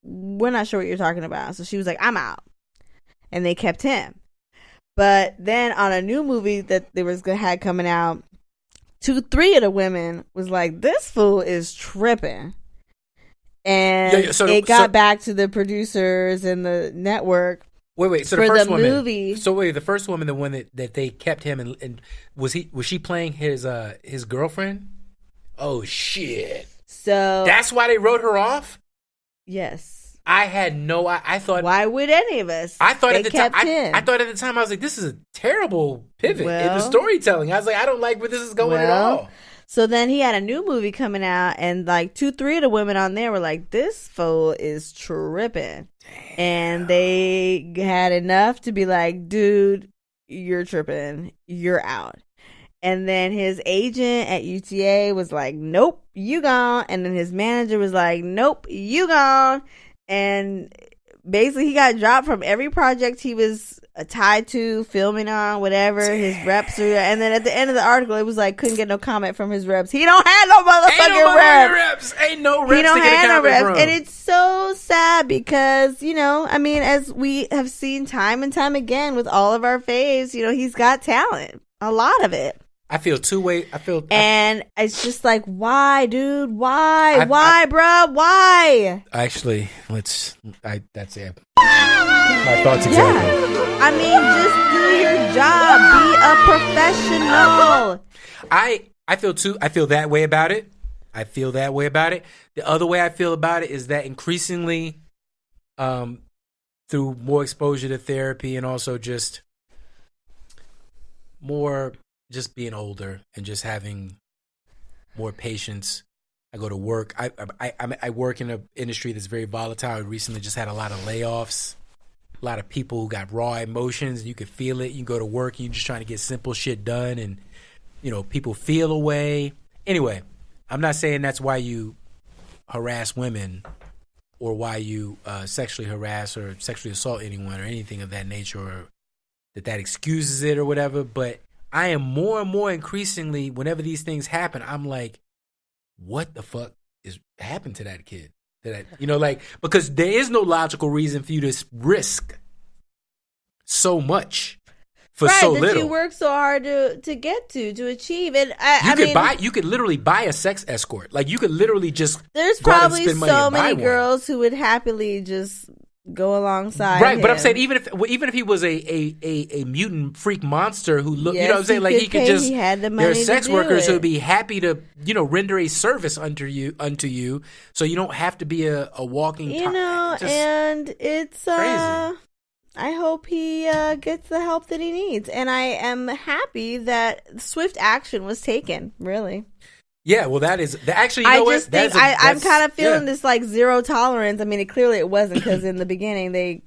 we're not sure what you're talking about. So she was like, I'm out. And they kept him. But then on a new movie that they had coming out, 2-3 of the women was like, this fool is tripping. And it got back to the producers and the network. Wait. So for the first the woman. Movie. So wait, the first woman, the one that they kept him, and was she playing his girlfriend? Oh shit! So that's why they wrote her off. Yes, I had no. I thought. Why would any of us? I thought they at the time. him. I thought at the time I was like, this is a terrible pivot in the storytelling. I was like, I don't like where this is going at all. So then he had a new movie coming out, and like 2-3 of the women on there were like, this fool is tripping. Damn. And they had enough to be like, dude, you're tripping. You're out. And then his agent at UTA was like, nope, you gone. And then his manager was like, nope, you gone. And basically he got dropped from every project he was tied to, filming on, whatever. Damn. His reps are, and then at the end of the article it was like, couldn't get no comment from his reps. He don't have no motherfucking reps. Ain't no reps. He don't have no reps. And it's so sad because, I mean, as we have seen time and time again with all of our faves, he's got talent, a lot of it. I feel two-way. And it's just like, why, dude? Why, bruh? Why? Actually, that's it. My thoughts exactly. I mean, just do your job. Be a professional. I feel that way about it. The other way I feel about it is that increasingly, through more exposure to therapy and also just more, just being older and just having more patience. I go to work. I work in an industry that's very volatile. I recently just had a lot of layoffs. A lot of people who got raw emotions, and you can feel it. You go to work, and you're just trying to get simple shit done, and people feel away. Anyway, I'm not saying that's why you harass women or why you sexually harass or sexually assault anyone or anything of that nature, or that excuses it or whatever. But I am more and more increasingly, whenever these things happen, I'm like, what the fuck is happened to that kid? Because there is no logical reason for you to risk so much for so little. That you work so hard to get to achieve. And you could literally buy a sex escort. Like, you could literally just there's go out and probably spend money so and buy many one. girls who would happily just go alongside right, him. but I'm saying even if he was a mutant freak monster who looked, you know what I'm saying, like he could just. He had the money. There are sex workers who would be happy to render a service unto you, so you don't have to be a walking. And it's crazy. I hope he gets the help that he needs, and I am happy that swift action was taken. Really. Yeah, well, that is actually. I'm kind of feeling this like zero tolerance. I mean, clearly it wasn't, because in the beginning they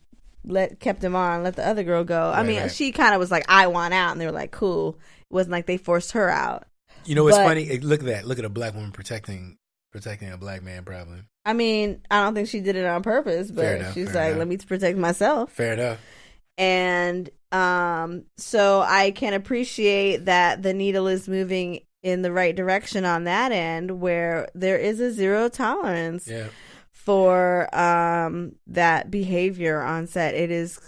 kept him on, let the other girl go. Right. She kind of was like, "I want out," and they were like, "Cool." It wasn't like they forced her out. What's funny? Look at that. Look at a black woman protecting a black man. Probably. I mean, I don't think she did it on purpose, but she's like, "Let me protect myself." Fair enough. And so I can appreciate that the needle is moving in the right direction on that end, where there is a zero tolerance for that behavior on set. It is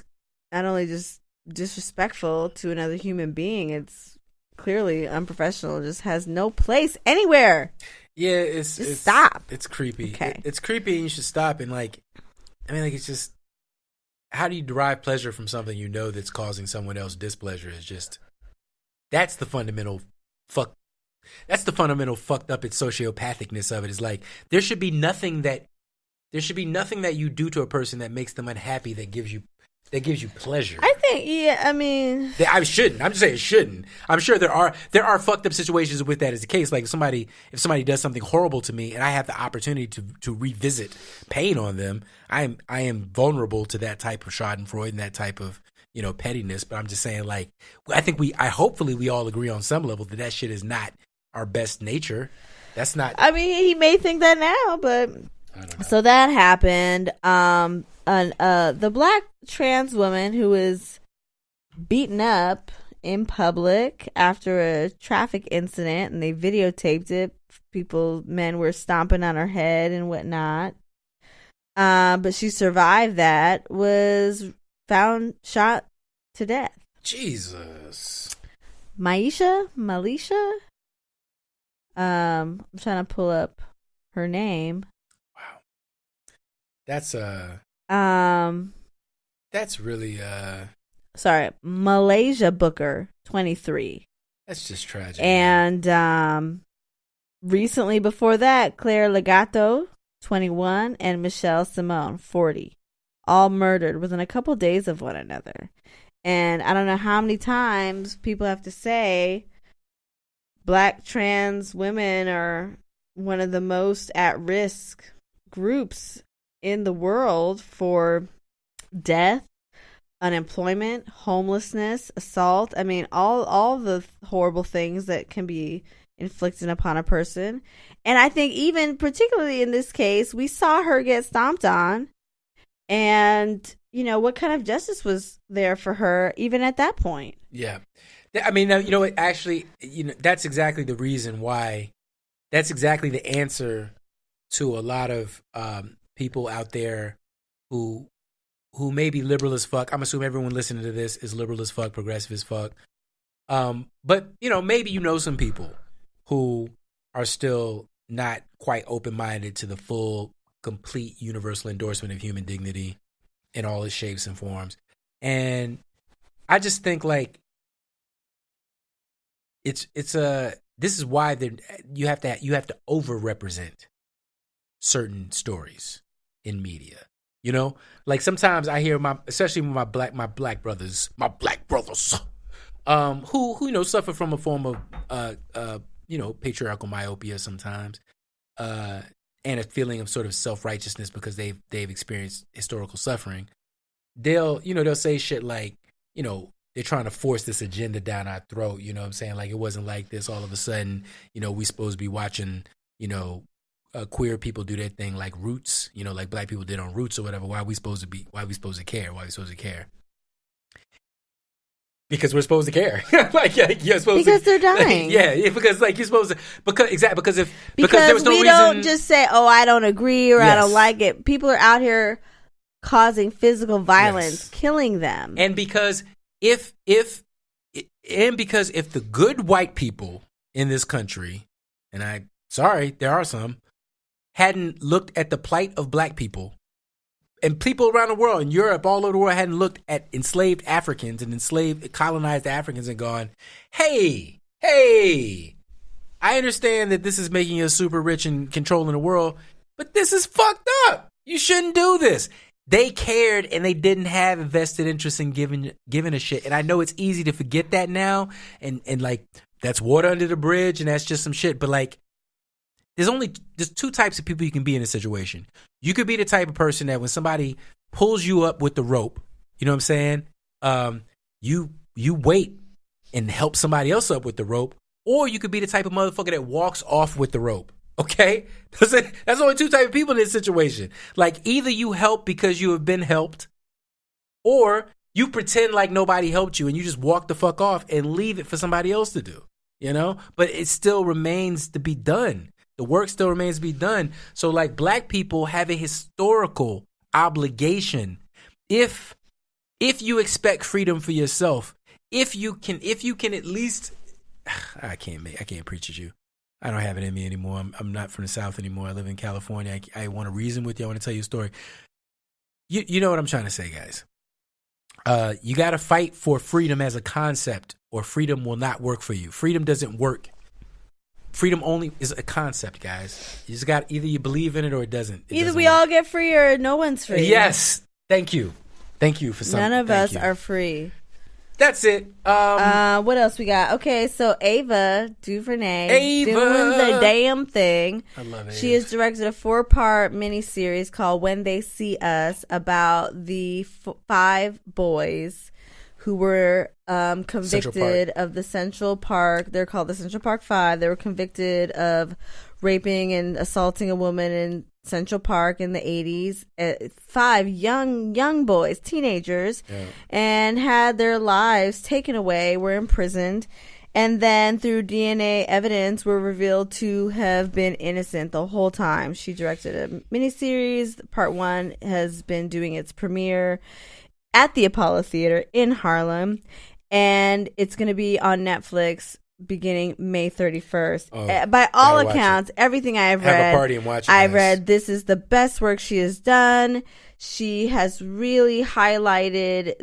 not only just disrespectful to another human being, it's clearly unprofessional. It just has no place anywhere. Yeah, it's stop. It's creepy. Okay. It's creepy, and you should stop. And it's just, how do you derive pleasure from something you know that's causing someone else displeasure? Is just, that's the fundamental fucked up. It's sociopathicness of it. Is like, there should be nothing that you do to a person that makes them unhappy that gives you pleasure. I think, I mean, I shouldn't. I'm just saying it shouldn't. I'm sure there are fucked up situations with that as the case. Like if somebody does something horrible to me and I have the opportunity to revisit pain on them, I am vulnerable to that type of Schadenfreude and that type of, pettiness. But I'm just saying, like, hopefully we all agree on some level that shit is not our best nature. That's not. I mean, he may think that now, but I don't know. So that happened. The black trans woman who was beaten up in public after a traffic incident, and they videotaped it. Men were stomping on her head and whatnot. But she survived that, was found shot to death. Jesus. Malisha? I'm trying to pull up her name. Wow. That's really sorry, Malaysia Booker, 23. That's just tragic. And recently before that, Claire Legato, 21, and Michelle Simone, 40, all murdered within a couple days of one another. And I don't know how many times people have to say black trans women are one of the most at-risk groups in the world for death, unemployment, homelessness, assault. I mean, all the horrible things that can be inflicted upon a person. And I think even particularly in this case, we saw her get stomped on. And, what kind of justice was there for her even at that point? Yeah. I mean, actually, that's exactly the reason why. That's exactly the answer to a lot of people out there who may be liberal as fuck. I'm assuming everyone listening to this is liberal as fuck, progressive as fuck. But maybe some people who are still not quite open-minded to the full, complete, universal endorsement of human dignity in all its shapes and forms. And I just think, like, this is why you have to over-represent certain stories in media. Like sometimes I hear especially my black brothers, who suffer from a form of patriarchal myopia sometimes, and a feeling of sort of self-righteousness because they've experienced historical suffering. They'll say shit like, they're trying to force this agenda down our throat. You know what I'm saying? Like, it wasn't like this all of a sudden. We supposed to be watching, queer people do their thing like Roots, like black people did on Roots or whatever. Why are we supposed to care? Because we're supposed to care. Like, you're supposed because to, they're dying. Because like you're supposed to, because there was no we reason. Don't just say, oh, I don't agree or I don't Yes. like it. People are out here causing physical violence, killing them. And because if the good white people in this country, and there are some, hadn't looked at the plight of black people, and people around the world, in Europe, all over the world, hadn't looked at enslaved Africans and colonized Africans and gone, hey, I understand that this is making us super rich and controlling the world, but this is fucked up. You shouldn't do this. They cared, and they didn't have a vested interest in giving a shit. And I know it's easy to forget that now, and like, that's water under the bridge, and that's just some shit. But like, there's two types of people you can be in a situation. You could be the type of person that when somebody pulls you up with the rope, you know what I'm saying? You wait and help somebody else up with the rope, or you could be the type of motherfucker that walks off with the rope. Okay? That's only two types of people in this situation. Like, either you help because you have been helped, or you pretend like nobody helped you and you just walk the fuck off and leave it for somebody else to do. you know, but it still remains to be done. The work still remains to be done. So like black people have a historical obligation. If you expect freedom for yourself, if you can at least, I can't preach at you. I don't have it in me anymore. I'm not from the South anymore. I live in California. I want to reason with you. I want to tell you a story. You know what I'm trying to say, guys. You got to fight for freedom as a concept, or freedom will not work for you. Freedom doesn't work. Freedom only is a concept, guys. You just got, either you believe in it or it doesn't. Either we all get free or no one's free. Yes. Thank you for something. None of us are free. That's it. What else we got? Okay, so Ava DuVernay doing the damn thing. I love it. She has directed a 4-part miniseries called When They See Us, about the 5 boys who were convicted of the Central Park. They're called the Central Park 5. They were convicted of raping and assaulting a woman in Central Park in the 80s. 5 young boys, teenagers, and had their lives taken away, were imprisoned, and then through DNA evidence were revealed to have been innocent the whole time. She directed a miniseries. Part 1 has been doing its premiere at the Apollo Theater in Harlem, and it's going to be on Netflix beginning May 31st. By all accounts, everything I've read, have a party and watch it, I've read this is the best work she has done. She has really highlighted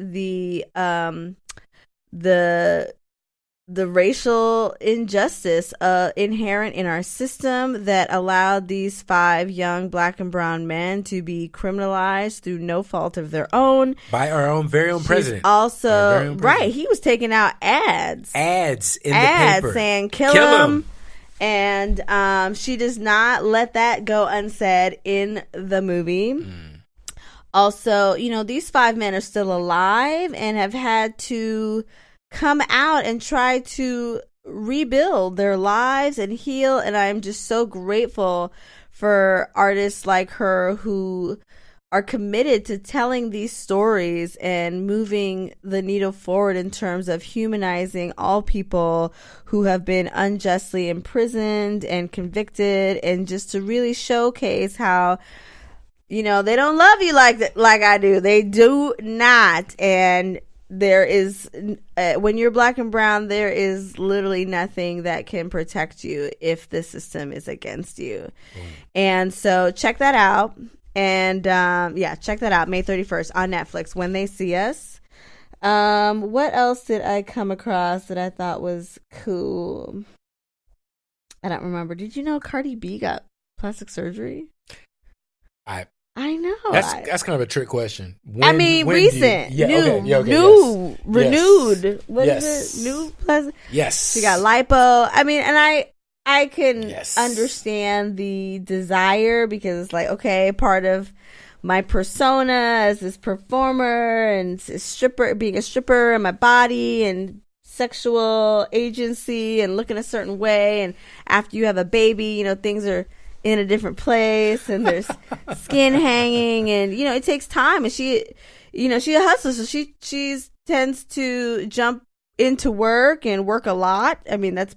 the racial injustice inherent in our system that allowed these 5 young black and brown men to be criminalized through no fault of their own. By our own very own president. Also, right, he was taking out ads in the paper saying kill him. And she does not let that go unsaid in the movie. Also, you know, these 5 men are still alive and have had to come out and try to rebuild their lives and heal. And I'm just so grateful for artists like her who are committed to telling these stories and moving the needle forward in terms of humanizing all people who have been unjustly imprisoned and convicted, and just to really showcase how, you know, they don't love you like I do. They do not. And there is, when you're black and brown, there is literally nothing that can protect you if the system is against you. And so check that out. And check that out, May 31st on Netflix, When They See Us. What else did I come across that I thought was cool? I don't remember. Did you know Cardi B got plastic surgery? I know. That's kind of a trick question. Recent. New, renewed. Yes. What is it? New plastic? Yes. She got lipo. I mean, and I can understand the desire, because it's like, okay, part of my persona as this performer and being a stripper, and my body and sexual agency and looking a certain way. And after you have a baby, you know, things are in a different place, and there's skin hanging, and you know, it takes time. And she a hustler, so she tends to jump into work and work a lot. I mean, that's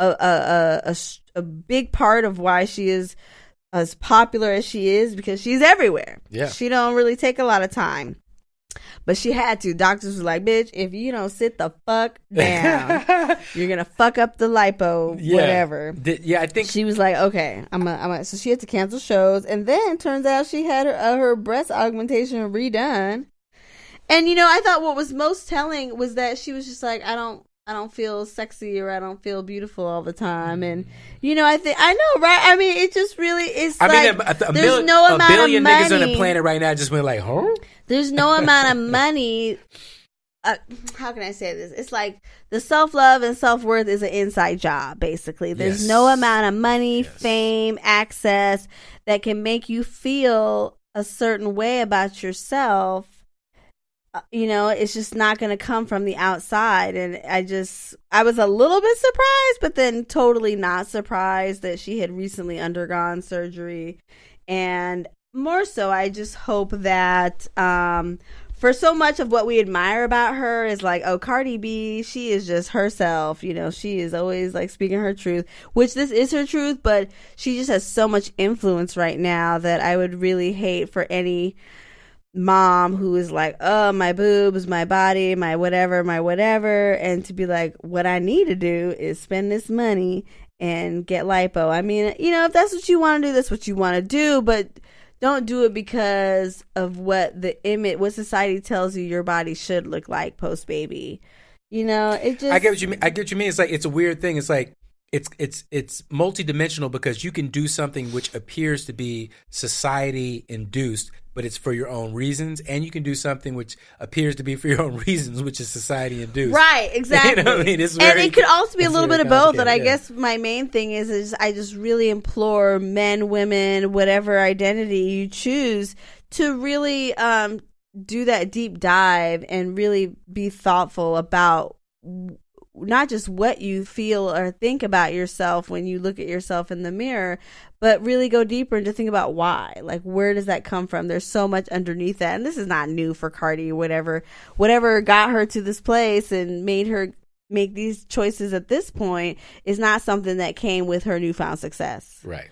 a big part of why she is as popular as she is, because she's everywhere. Yeah, she don't really take a lot of time, but she had to. Doctors were like, bitch, if you don't sit the fuck down, you're gonna fuck up the lipo, whatever. I think she was like, okay, I'm so she had to cancel shows, and then turns out she had her breast augmentation redone. And you know, I thought what was most telling was that she was just like, I don't feel sexy, or I don't feel beautiful all the time. And you know, I know, right? I mean, it just really is. There's no amount of money. A billion niggas on the planet right now just went like, huh? There's no amount of money. How can I say this? It's like the self-love and self-worth is an inside job, basically. There's no amount of money, fame, access that can make you feel a certain way about yourself. You know, it's just not going to come from the outside. And I was a little bit surprised, but then totally not surprised that she had recently undergone surgery. And more so, I just hope that for so much of what we admire about her is like, oh, Cardi B, she is just herself. You know, she is always like speaking her truth, which this is her truth, but she just has so much influence right now that I would really hate for any mom who is like, oh, my boobs, my body, my whatever, and to be like, what I need to do is spend this money and get lipo. I mean, you know, if that's what you want to do, that's what you want to do, but don't do it because of what what society tells you your body should look like post baby. You know, it just. I get what you mean. It's like, it's a weird thing. It's like it's multidimensional because you can do something which appears to be society induced, but it's for your own reasons, and you can do something which appears to be for your own reasons, which is society induced. Right, exactly. You know what I mean? And it could also be a little bit of both. And I guess my main thing is I just really implore men, women, whatever identity you choose, to really do that deep dive and really be thoughtful about not just what you feel or think about yourself when you look at yourself in the mirror, but really go deeper and to think about why. Like, where does that come from? There's so much underneath that. And this is not new for Cardi, whatever got her to this place and made her make these choices at this point is not something that came with her newfound success. Right.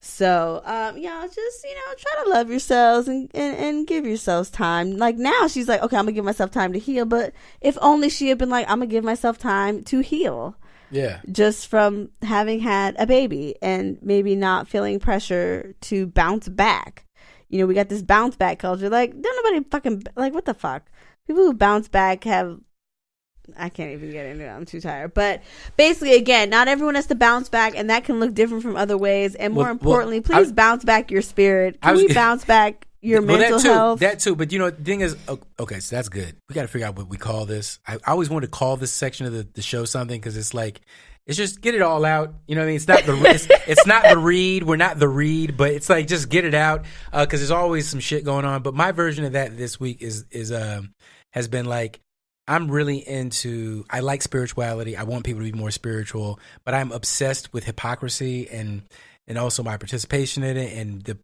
So, just, try to love yourselves and give yourselves time. Like, now she's like, okay, I'm gonna give myself time to heal. But if only she had been like, I'm gonna give myself time to heal. Yeah. Just from having had a baby and maybe not feeling pressure to bounce back. You know, we got this bounce back culture. Like, don't nobody fucking, like, what the fuck? People who bounce back I can't even get into it. I'm too tired. But basically, again, not everyone has to bounce back, and that can look different from other ways. And more importantly, please bounce back your spirit. Can we bounce back your mental health? That too. But, the thing is, okay, so that's good. We got to figure out what we call this. I always wanted to call this section of the show something because it's like, it's just get it all out. You know what I mean? It's not it's not the read. We're not the read, but it's like just get it out because there's always some shit going on. But my version of that this week has been like, I'm really I like spirituality. I want people to be more spiritual, but I'm obsessed with hypocrisy and also my participation in it and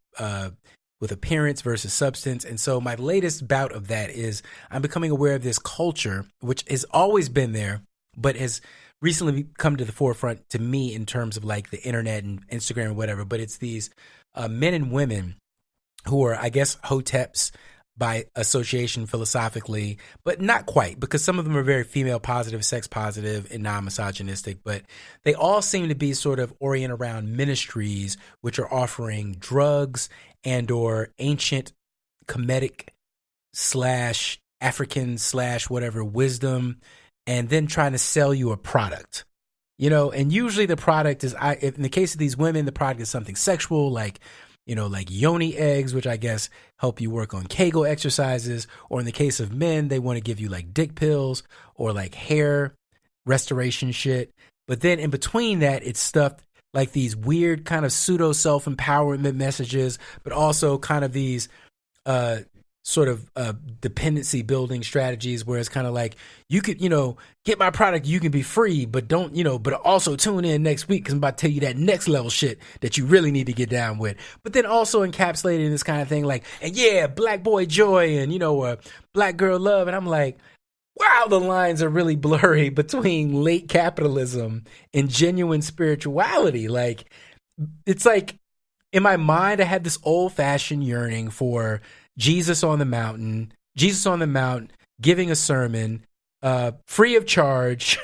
with appearance versus substance. And so my latest bout of that is I'm becoming aware of this culture, which has always been there, but has recently come to the forefront to me in terms of like the internet and Instagram and whatever. But it's these men and women who are, I guess, hoteps by association philosophically, but not quite, because some of them are very female positive, sex positive, and non-misogynistic, but they all seem to be sort of oriented around ministries which are offering drugs and or ancient Kemetic / African / whatever wisdom, and then trying to sell you a product. And usually the product is, in the case of these women, the product is something sexual, like yoni eggs, which I guess help you work on Kegel exercises. Or in the case of men, they want to give you like dick pills or like hair restoration shit. But then in between that, it's stuff like these weird kind of pseudo self-empowerment messages, but also kind of these sort of dependency building strategies where it's kind of like, you could, get my product, you can be free, but don't, but also tune in next week because I'm about to tell you that next level shit that you really need to get down with. But then also encapsulated in this kind of thing like, and yeah, black boy joy and, black girl love. And I'm like, wow, the lines are really blurry between late capitalism and genuine spirituality. Like, it's like, in my mind, I had this old fashioned yearning for Jesus on the mountain, giving a sermon, free of charge,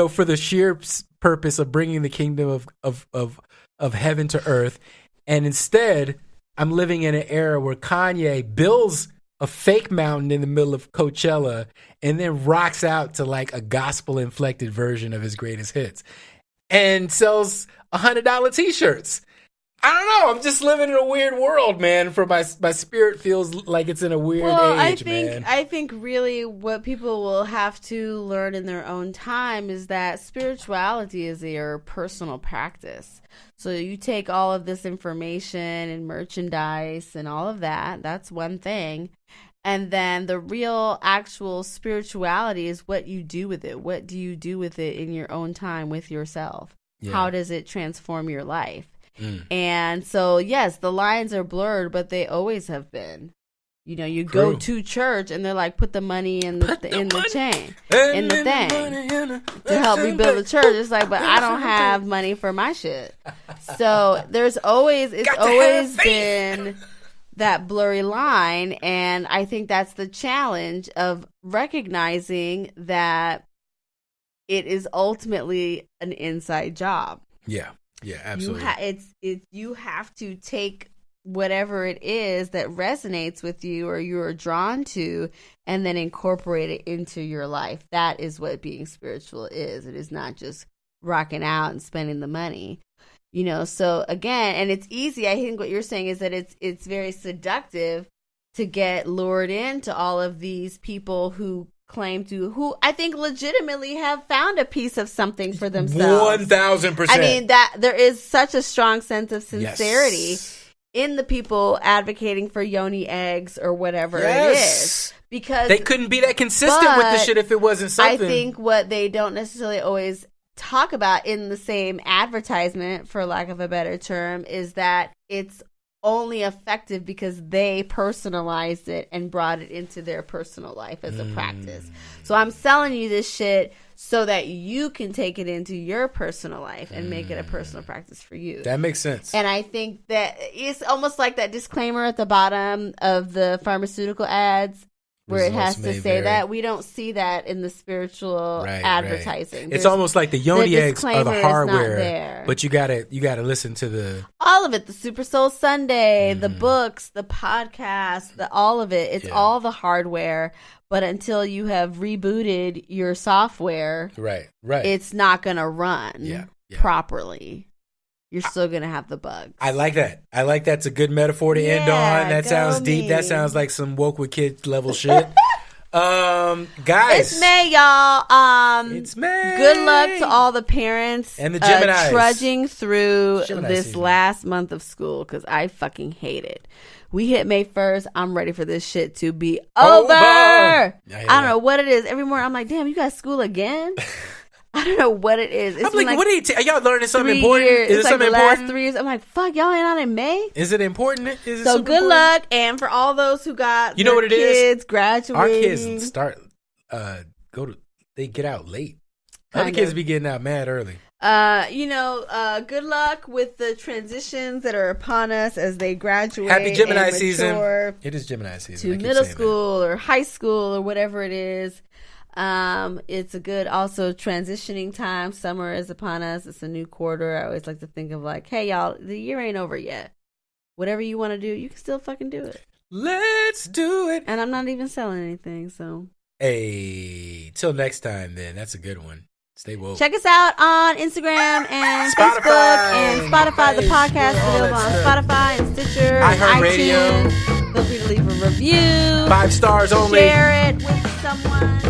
for the sheer purpose of bringing the kingdom of heaven to earth. And instead, I'm living in an era where Kanye builds a fake mountain in the middle of Coachella and then rocks out to like a gospel inflected version of his greatest hits and sells $100 t-shirts. I don't know. I'm just living in a weird world, man. For my spirit feels like it's in a weird age, man. I think really what people will have to learn in their own time is that spirituality is your personal practice. So you take all of this information and merchandise and all of that. That's one thing. And then the real actual spirituality is what you do with it. What do you do with it in your own time with yourself? Yeah. How does it transform your life? And so, yes, the lines are blurred, but they always have been. You know, you go to church and they're like, put the money in the chain, in the thing to help rebuild the church. It's like, but I don't have money for my shit. So it's always been that blurry line. And I think that's the challenge of recognizing that it is ultimately an inside job. Yeah. Yeah, absolutely. You have to take whatever it is that resonates with you or you're drawn to and then incorporate it into your life. That is what being spiritual is. It is not just rocking out and spending the money, you know. So again, and it's easy. I think what you're saying is that it's very seductive to get lured into all of these people who I think legitimately have found a piece of something for themselves. 1,000%. I mean, that there is such a strong sense of sincerity in the people advocating for yoni eggs or whatever it is, because they couldn't be that consistent with the shit if it wasn't something. I think what they don't necessarily always talk about in the same advertisement, for lack of a better term, is that it's only effective because they personalized it and brought it into their personal life as a practice. So I'm selling you this shit so that you can take it into your personal life and make it a personal practice for you. That makes sense. And I think that it's almost like that disclaimer at the bottom of the pharmaceutical ads where it has to say that. We don't see that in the spiritual advertising. It's almost like the yoni eggs are the hardware, but you gotta listen to the all of it. The Super Soul Sunday, the books, the podcast, all of it. It's all the hardware. But until you have rebooted your software, right, it's not gonna run properly. You're still going to have the bugs. I like that. It's a good metaphor to end on. That sounds deep. That sounds like some woke with kids level shit. Guys. It's May, y'all. It's May. Good luck to all the parents and the Geminis trudging through this last month of school, because I fucking hate it. We hit May 1st. I'm ready for this shit to be over. I don't know what it is. Every morning I'm like, damn, you got school again? I don't know what it is. I'm like, what are y'all learning something important? Is it something important? Last 3 years. I'm like, fuck, y'all ain't on in May? Is it important? Is it so good important? Luck. And for all those who got what it kids is? Graduating. Our kids start, they get out late. Other kids be getting out mad early. Good luck with the transitions that are upon us as they graduate. Happy Gemini season. It is Gemini season. To middle school or high school or whatever it is. It's a good also transitioning time. Summer is upon us. It's a new quarter. I always like to think of like, hey y'all, the year ain't over yet. Whatever you want to do, you can still fucking do it. Let's do it. And I'm not even selling anything, so. Hey, till next time then. That's a good one. Stay woke. Check us out on Instagram and Facebook and Spotify. The podcast is available on Spotify and Stitcher and iTunes. Feel free to leave a review. 5 stars only. Share it with someone.